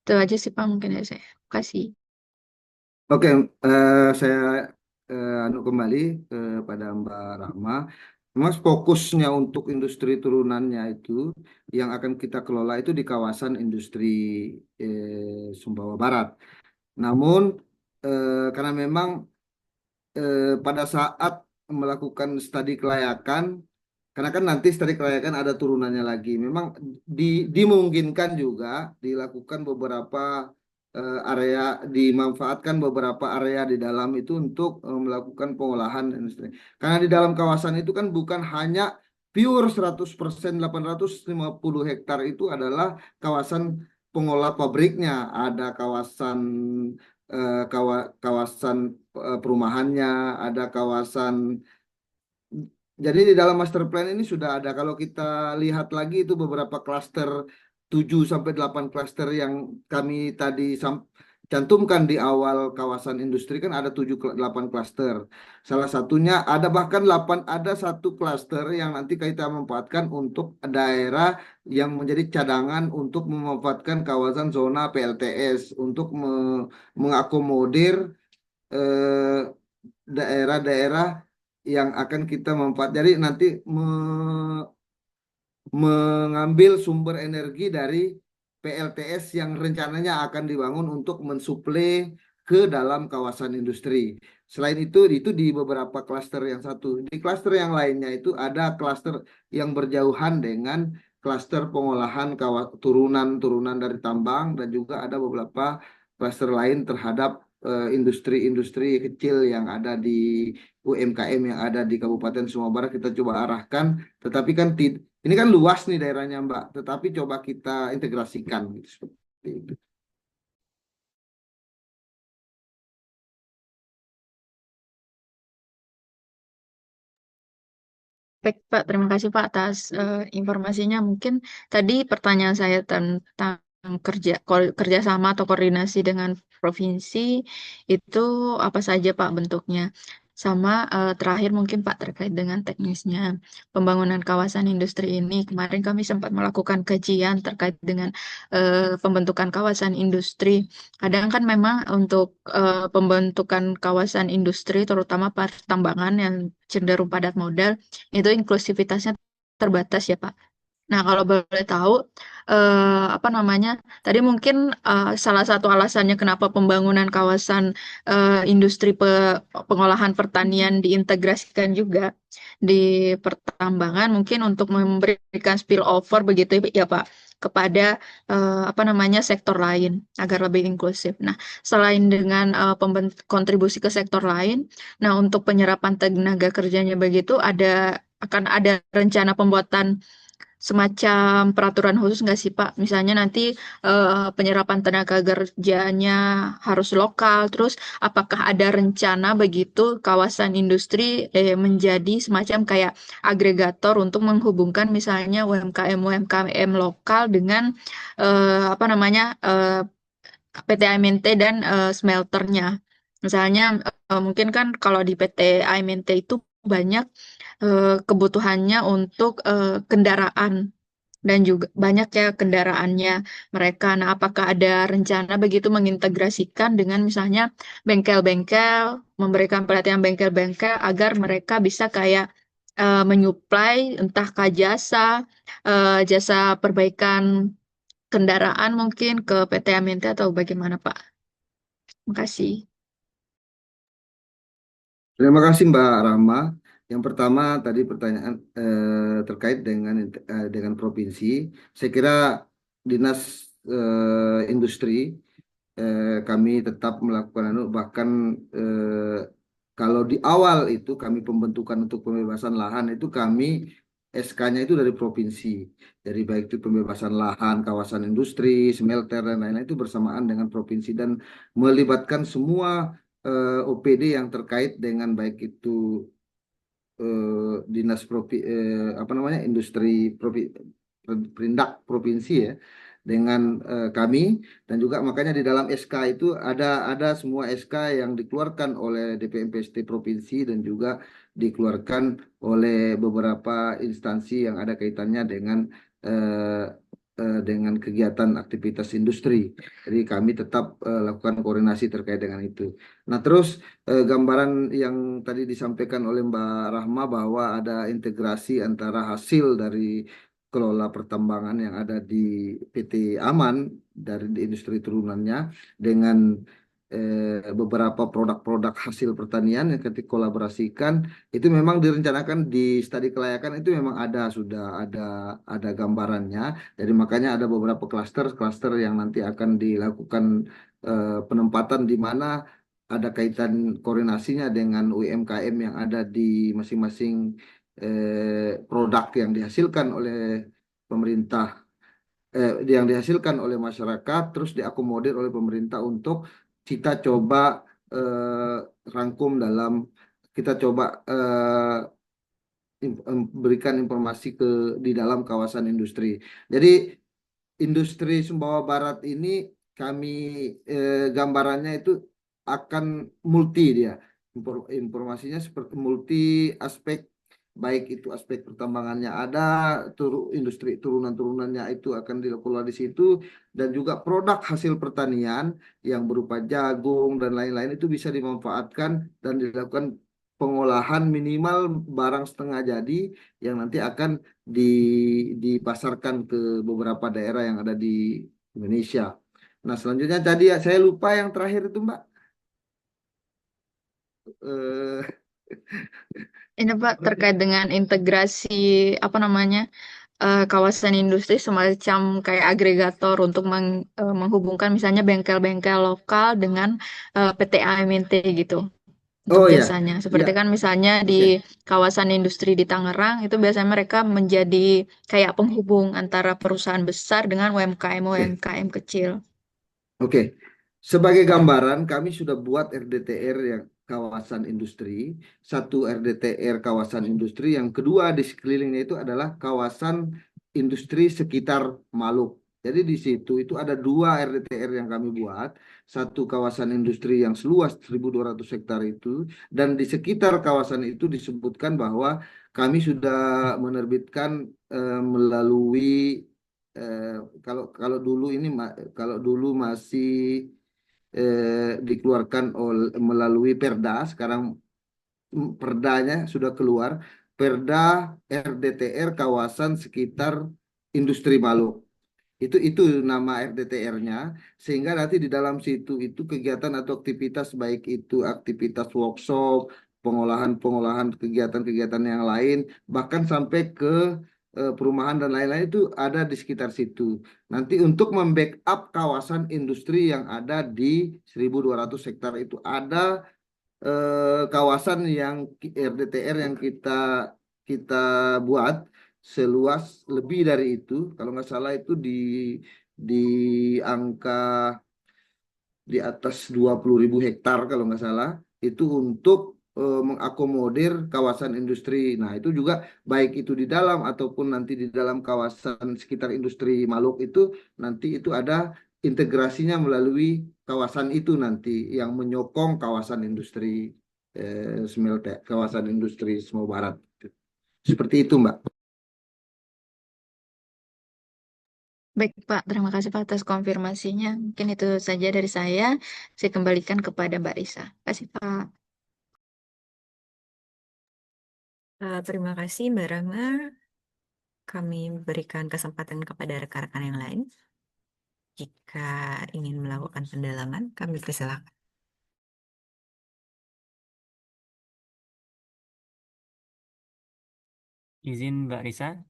Itu aja sih Pak mungkin ya saya. Terima kasih. Oke, saya anu kembali pada Mbak Rahma. Mas fokusnya untuk industri turunannya itu yang akan kita kelola itu di kawasan industri Sumbawa Barat. Namun karena memang pada saat melakukan studi kelayakan, karena kan nanti studi kelayakan ada turunannya lagi. Memang dimungkinkan juga dilakukan beberapa area, dimanfaatkan beberapa area di dalam itu untuk melakukan pengolahan industri. Karena di dalam kawasan itu kan bukan hanya pure 100% 850 hektar itu adalah kawasan pengolah pabriknya, ada kawasan kawasan perumahannya, ada kawasan. Jadi di dalam master plan ini sudah ada. Kalau kita lihat lagi itu beberapa klaster 7 sampai 8 klaster yang kami tadi cantumkan di awal kawasan industri kan ada 7 8 klaster. Salah satunya ada bahkan 8 ada satu klaster yang nanti kita manfaatkan untuk daerah yang menjadi cadangan untuk memanfaatkan kawasan zona PLTS untuk mengakomodir eh, daerah-daerah yang akan kita manfaat. Jadi nanti mengambil sumber energi dari PLTS yang rencananya akan dibangun untuk mensuplai ke dalam kawasan industri. Selain itu di beberapa klaster yang satu. Di klaster yang lainnya itu ada klaster yang berjauhan dengan klaster pengolahan turunan-turunan dari tambang dan juga ada beberapa klaster lain terhadap industri-industri kecil yang ada di UMKM yang ada di Kabupaten Sumbawa Barat kita coba arahkan, tetapi kan ini kan luas nih daerahnya Mbak, tetapi coba kita integrasikan gitu seperti itu. Baik, Pak. Terima kasih, Pak, atas informasinya. Mungkin tadi pertanyaan saya tentang kerjasama atau koordinasi dengan provinsi itu apa saja, Pak, bentuknya? Sama terakhir mungkin, Pak, terkait dengan teknisnya pembangunan kawasan industri ini. Kemarin kami sempat melakukan kajian terkait dengan pembentukan kawasan industri. Kadang kan memang untuk pembentukan kawasan industri, terutama pertambangan yang cenderung padat modal, itu inklusivitasnya terbatas ya Pak. Nah, kalau boleh tahu, apa namanya, tadi mungkin salah satu alasannya kenapa pembangunan kawasan industri pengolahan pertanian diintegrasikan juga di pertambangan, mungkin untuk memberikan spillover begitu ya Pak, kepada apa namanya sektor lain agar lebih inklusif. Nah, selain dengan kontribusi ke sektor lain, nah untuk penyerapan tenaga kerjanya begitu akan ada rencana pembuatan semacam peraturan khusus nggak sih Pak? Misalnya nanti penyerapan tenaga kerjanya harus lokal, terus apakah ada rencana begitu kawasan industri menjadi semacam kayak agregator untuk menghubungkan misalnya UMKM lokal dengan apa namanya PT AMNT dan smelternya. Misalnya mungkin kan kalau di PT AMNT itu banyak kebutuhannya untuk kendaraan dan juga banyak ya kendaraannya mereka. Nah, apakah ada rencana begitu mengintegrasikan dengan misalnya bengkel-bengkel, memberikan pelatihan bengkel-bengkel agar mereka bisa kayak menyuplai entah jasa perbaikan kendaraan mungkin ke PT AMNT atau bagaimana, Pak? Terima kasih. Terima kasih Mbak Rahma. Yang pertama tadi pertanyaan terkait dengan provinsi. Saya kira Dinas Industri kami tetap melakukan bahkan kalau di awal itu kami pembentukan untuk pembebasan lahan itu kami SK-nya itu dari provinsi. Jadi baik itu pembebasan lahan, kawasan industri, smelter dan lain-lain itu bersamaan dengan provinsi dan melibatkan semua OPD yang terkait dengan baik itu dinas apa namanya industri perindak provinsi ya dengan kami dan juga makanya di dalam SK itu ada semua SK yang dikeluarkan oleh DPMPST provinsi dan juga dikeluarkan oleh beberapa instansi yang ada kaitannya eh, dengan kegiatan aktivitas industri. Jadi kami tetap lakukan koordinasi terkait dengan itu. Nah, terus gambaran yang tadi disampaikan oleh Mbak Rahma bahwa ada integrasi antara hasil dari kelola pertambangan yang ada di PT Aman dari di industri turunannya dengan beberapa produk-produk hasil pertanian yang ketika kolaborasikan itu memang direncanakan di studi kelayakan itu memang sudah ada gambarannya. Jadi makanya ada beberapa klaster-klaster yang nanti akan dilakukan penempatan di mana ada kaitan koordinasinya dengan UMKM yang ada di masing-masing produk yang dihasilkan oleh pemerintah, yang dihasilkan oleh masyarakat, terus diakomodir oleh pemerintah untuk kita coba rangkum dalam kita coba berikan informasi di dalam kawasan industri. Jadi industri Sumbawa Barat ini kami gambarannya itu akan multi dia. Informasinya seperti multi aspek, baik itu aspek pertambangannya ada, industri turunan-turunannya itu akan dilakukan di situ, dan juga produk hasil pertanian yang berupa jagung dan lain-lain itu bisa dimanfaatkan dan dilakukan pengolahan minimal barang setengah jadi yang nanti akan dipasarkan ke beberapa daerah yang ada di Indonesia. Nah, selanjutnya tadi ya, saya lupa yang terakhir itu, Mbak. Eh, Ini Pak terkait dengan integrasi apa namanya kawasan industri semacam kayak agregator untuk menghubungkan misalnya bengkel-bengkel lokal dengan PT AMNT gitu untuk oh ya, jasanya. Seperti ya, kan misalnya di oke, kawasan industri di Tangerang itu biasanya mereka menjadi kayak penghubung antara perusahaan besar dengan UMKM oke, kecil. oke. Sebagai gambaran, kami sudah buat RDTR yang kawasan industri, satu RDTR kawasan industri, yang kedua di sekelilingnya itu adalah kawasan industri sekitar Maluk. Jadi di situ itu ada dua RDTR yang kami buat, satu kawasan industri yang seluas 1.200 hektar itu, dan di sekitar kawasan itu disebutkan bahwa kami sudah menerbitkan melalui kalau kalau dulu ini kalau dulu masih dikeluarkan melalui Perda, sekarang Perdanya sudah keluar, Perda RDTR kawasan sekitar industri Maluk. Itu nama RDTR-nya, sehingga nanti di dalam situ itu kegiatan atau aktivitas, baik itu aktivitas workshop, pengolahan kegiatan-kegiatan yang lain, bahkan sampai ke perumahan dan lain-lain itu ada di sekitar situ. Nanti untuk membackup kawasan industri yang ada di 1.200 hektar itu, ada kawasan yang RDTR yang kita buat seluas lebih dari itu, kalau nggak salah itu di angka di atas 20.000 hektar kalau nggak salah, itu untuk mengakomodir kawasan industri. Nah, itu juga baik itu di dalam ataupun nanti di dalam kawasan sekitar industri Maluk itu, nanti itu ada integrasinya melalui kawasan itu nanti yang menyokong kawasan industri smelter, kawasan industri Semua Barat. Seperti itu, Mbak. Baik, Pak. Terima kasih Pak atas konfirmasinya. Mungkin itu saja dari saya. Saya kembalikan kepada Mbak Risa. Terima kasih, Pak. Terima kasih Mbak Rama. Kami berikan kesempatan kepada rekan-rekan yang lain. Jika ingin melakukan pendalaman, kami persilakan. Izin Mbak Risa.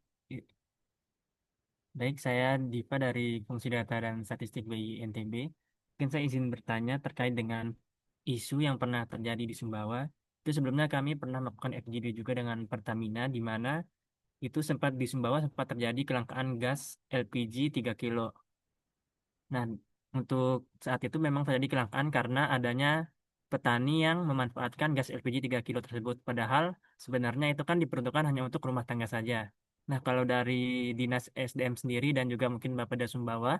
Baik, saya Diva dari Fungsi Data dan Statistik BI NTB. Mungkin saya izin bertanya terkait dengan isu yang pernah terjadi di Sumbawa. Itu sebelumnya kami pernah melakukan FGD juga dengan Pertamina, di mana itu sempat di Sumbawa sempat terjadi kelangkaan gas LPG 3 kilo. Nah, untuk saat itu memang terjadi kelangkaan karena adanya petani yang memanfaatkan gas LPG 3 kilo tersebut. Padahal sebenarnya itu kan diperuntukkan hanya untuk rumah tangga saja. Nah, kalau dari Dinas SDM sendiri dan juga mungkin Bapeda Sumbawa,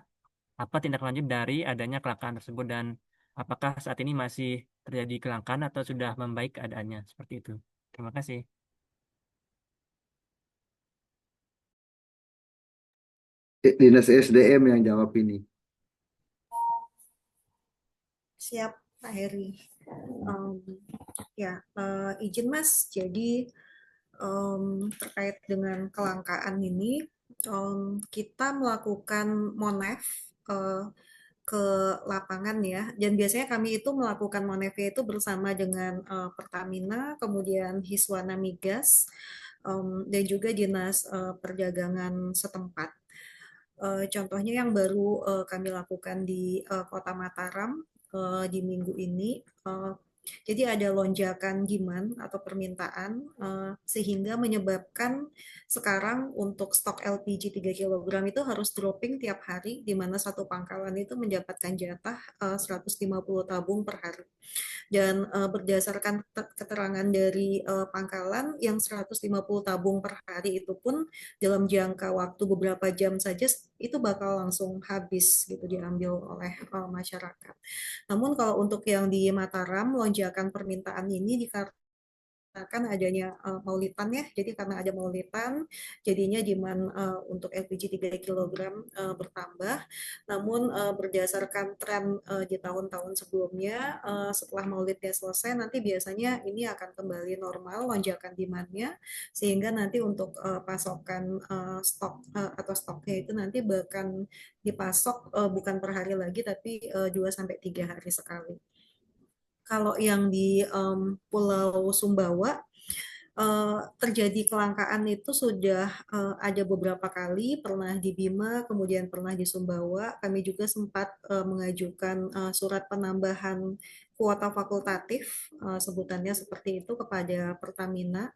apa tindak lanjut dari adanya kelangkaan tersebut dan apakah saat ini masih terjadi kelangkaan atau sudah membaik keadaannya? Seperti itu. Terima kasih. Dinas SDM yang jawab ini. Siap, Pak Heri. Ya, izin Mas. Jadi terkait dengan kelangkaan ini, kita melakukan monef ke lapangan ya. Dan biasanya kami itu melakukan monefnya itu bersama dengan Pertamina, kemudian Hiswana Migas, dan juga Dinas Perdagangan setempat. Contohnya yang baru kami lakukan di Kota Mataram di minggu ini. Jadi ada lonjakan demand atau permintaan sehingga menyebabkan sekarang untuk stok LPG 3 kg itu harus dropping tiap hari, di mana satu pangkalan itu mendapatkan jatah 150 tabung per hari. Dan berdasarkan keterangan dari pangkalan, yang 150 tabung per hari itu pun dalam jangka waktu beberapa jam saja itu bakal langsung habis gitu, diambil oleh masyarakat. Namun kalau untuk yang di Mataram, lonjakan permintaan ini dikarenakan adanya maulitan ya. Jadi karena ada maulitan, jadinya demand untuk LPG 3 kg bertambah. Namun berdasarkan tren di tahun-tahun sebelumnya, setelah maulidnya selesai, nanti biasanya ini akan kembali normal lonjakan demandnya, sehingga nanti untuk pasokan stok atau stoknya itu nanti bahkan dipasok bukan per hari lagi, tapi 2-3 hari sekali. Kalau yang di Pulau Sumbawa, terjadi kelangkaan itu sudah ada beberapa kali, pernah di Bima, kemudian pernah di Sumbawa. Kami juga sempat mengajukan surat penambahan kuota fakultatif, sebutannya seperti itu, kepada Pertamina,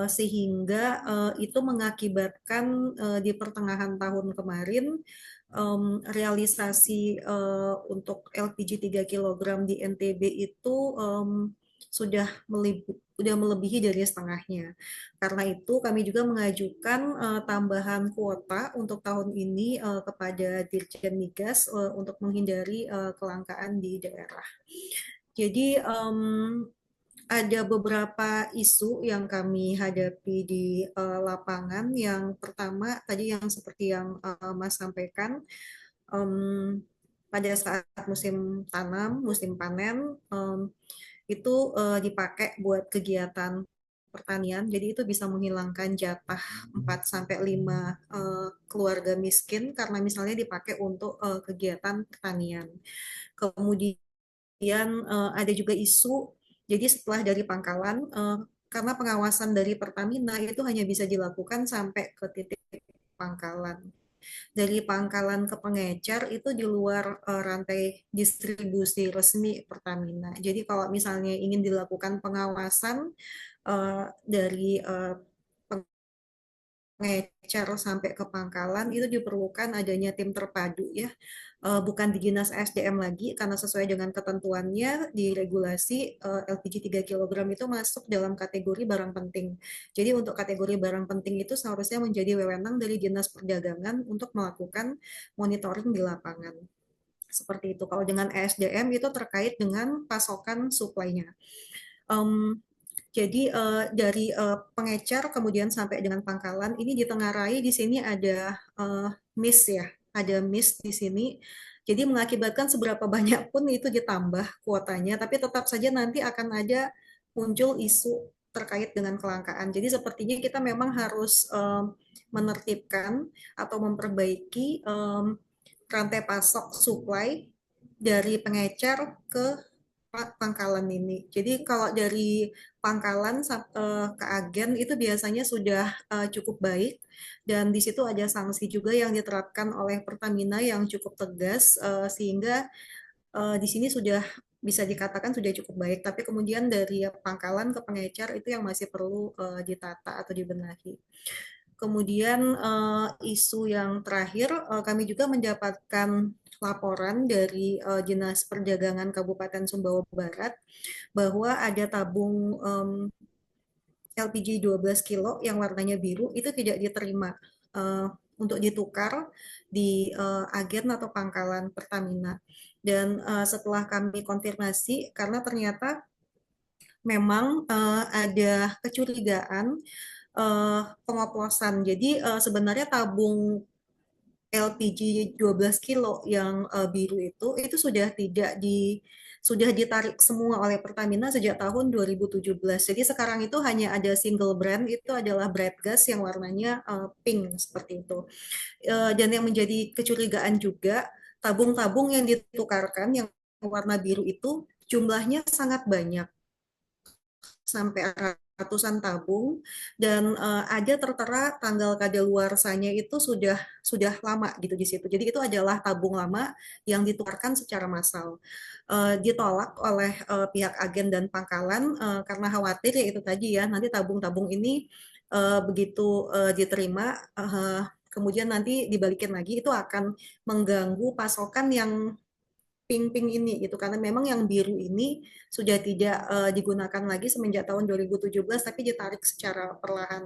sehingga itu mengakibatkan di pertengahan tahun kemarin realisasi untuk LPG 3 kg di NTB itu sudah melebihi dari setengahnya. Karena itu kami juga mengajukan tambahan kuota untuk tahun ini kepada Dirjen Migas untuk menghindari kelangkaan di daerah. Jadi ada beberapa isu yang kami hadapi di lapangan. Yang pertama tadi yang seperti yang Mas sampaikan, pada saat musim tanam, musim panen, itu dipakai buat kegiatan pertanian. Jadi itu bisa menghilangkan jatah 4 sampai 5 keluarga miskin karena misalnya dipakai untuk kegiatan pertanian. Kemudian ada juga isu, jadi setelah dari pangkalan, karena pengawasan dari Pertamina itu hanya bisa dilakukan sampai ke titik pangkalan. Dari pangkalan ke pengecer itu di luar rantai distribusi resmi Pertamina. Jadi kalau misalnya ingin dilakukan pengawasan dari pengecer sampai ke pangkalan itu diperlukan adanya tim terpadu ya, bukan di dinas SDM lagi karena sesuai dengan ketentuannya di regulasi LPG 3 kg itu masuk dalam kategori barang penting. Jadi untuk kategori barang penting itu seharusnya menjadi wewenang dari dinas perdagangan untuk melakukan monitoring di lapangan. Seperti itu. Kalau dengan ESDM itu terkait dengan pasokan supply-nya. Jadi dari pengecer kemudian sampai dengan pangkalan ini ditengarai di sini ada miss ya, ada miss di sini. Jadi mengakibatkan seberapa banyak pun itu ditambah kuotanya, tapi tetap saja nanti akan ada muncul isu terkait dengan kelangkaan. Jadi sepertinya kita memang harus menertibkan atau memperbaiki rantai pasok supply dari pengecer ke pangkalan ini. Jadi kalau dari pangkalan ke agen itu biasanya sudah cukup baik dan di situ ada sanksi juga yang diterapkan oleh Pertamina yang cukup tegas sehingga di sini sudah bisa dikatakan sudah cukup baik. Tapi kemudian dari pangkalan ke pengecer itu yang masih perlu ditata atau dibenahi. Kemudian isu yang terakhir, kami juga mendapatkan laporan dari Dinas Perdagangan Kabupaten Sumbawa Barat bahwa ada tabung LPG 12 kilo yang warnanya biru itu tidak diterima untuk ditukar di agen atau pangkalan Pertamina. Dan setelah kami konfirmasi, karena ternyata memang ada kecurigaan pengoplosan. Jadi sebenarnya tabung LPG 12 kilo yang biru itu sudah ditarik semua oleh Pertamina sejak tahun 2017. Jadi sekarang itu hanya ada single brand, itu adalah Bright Gas yang warnanya pink seperti itu. Dan yang menjadi kecurigaan juga, tabung-tabung yang ditukarkan yang warna biru itu jumlahnya sangat banyak, sampai ratusan tabung dan ada tertera tanggal kadaluarsanya itu sudah lama gitu di situ. Jadi itu adalah tabung lama yang ditukarkan secara massal. Ditolak oleh pihak agen dan pangkalan karena khawatir ya itu tadi ya nanti tabung-tabung ini begitu diterima kemudian nanti dibalikin lagi itu akan mengganggu pasokan yang pink-pink ini gitu karena memang yang biru ini sudah tidak digunakan lagi semenjak tahun 2017 tapi ditarik secara perlahan.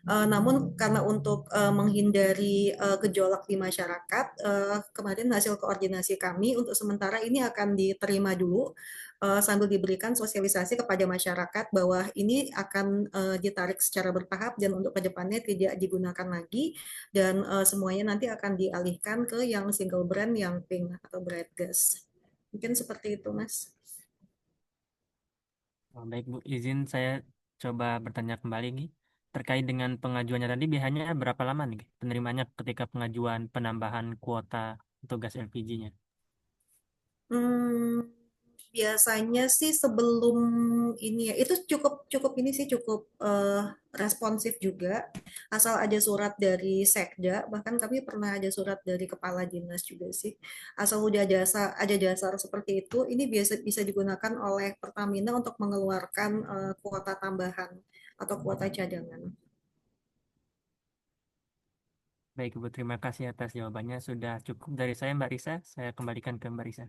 Namun karena untuk menghindari gejolak di masyarakat, kemarin hasil koordinasi kami untuk sementara ini akan diterima dulu sambil diberikan sosialisasi kepada masyarakat bahwa ini akan ditarik secara bertahap dan untuk kedepannya tidak digunakan lagi dan semuanya nanti akan dialihkan ke yang single brand yang pink atau bright gas. Mungkin seperti itu, Mas. Baik Bu, izin saya coba bertanya kembali nih. Terkait dengan pengajuannya tadi, biasanya berapa lama nih penerimanya ketika pengajuan penambahan kuota untuk gas LPG-nya? Biasanya sih sebelum ini ya, itu cukup ini sih cukup responsif juga. Asal ada surat dari Sekda, bahkan kami pernah ada surat dari kepala dinas juga sih. Asal udah ada dasar seperti itu, ini biasa bisa digunakan oleh Pertamina untuk mengeluarkan kuota tambahan atau kuota cadangan. Baik, Ibu, terima kasih atas jawabannya. Sudah cukup dari saya, Mbak Risa. Saya kembalikan ke Mbak Risa.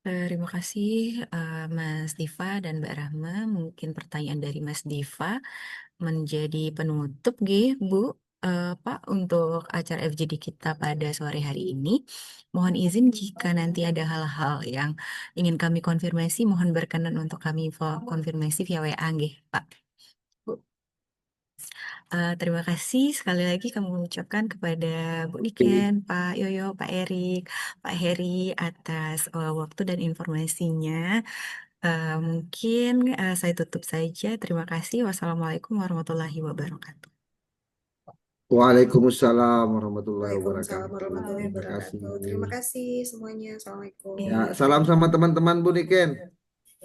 Terima kasih Mas Diva dan Mbak Rahma. Mungkin pertanyaan dari Mas Diva menjadi penutup, Bu. Pak, untuk acara FGD kita pada sore hari ini, mohon izin jika nanti ada hal-hal yang ingin kami konfirmasi, mohon berkenan untuk kami konfirmasi via WA, nggih, Pak. Bu. Terima kasih sekali lagi kami mengucapkan kepada Bu Niken, Pak Yoyo, Pak Erik, Pak Heri atas waktu dan informasinya. Mungkin saya tutup saja. Terima kasih. Wassalamualaikum warahmatullahi wabarakatuh. Waalaikumsalam warahmatullahi Waalaikumsalam wabarakatuh. warahmatullahi Terima kasih. wabarakatuh. Terima kasih semuanya. Assalamualaikum. Ya, salam sama teman-teman Bu Niken.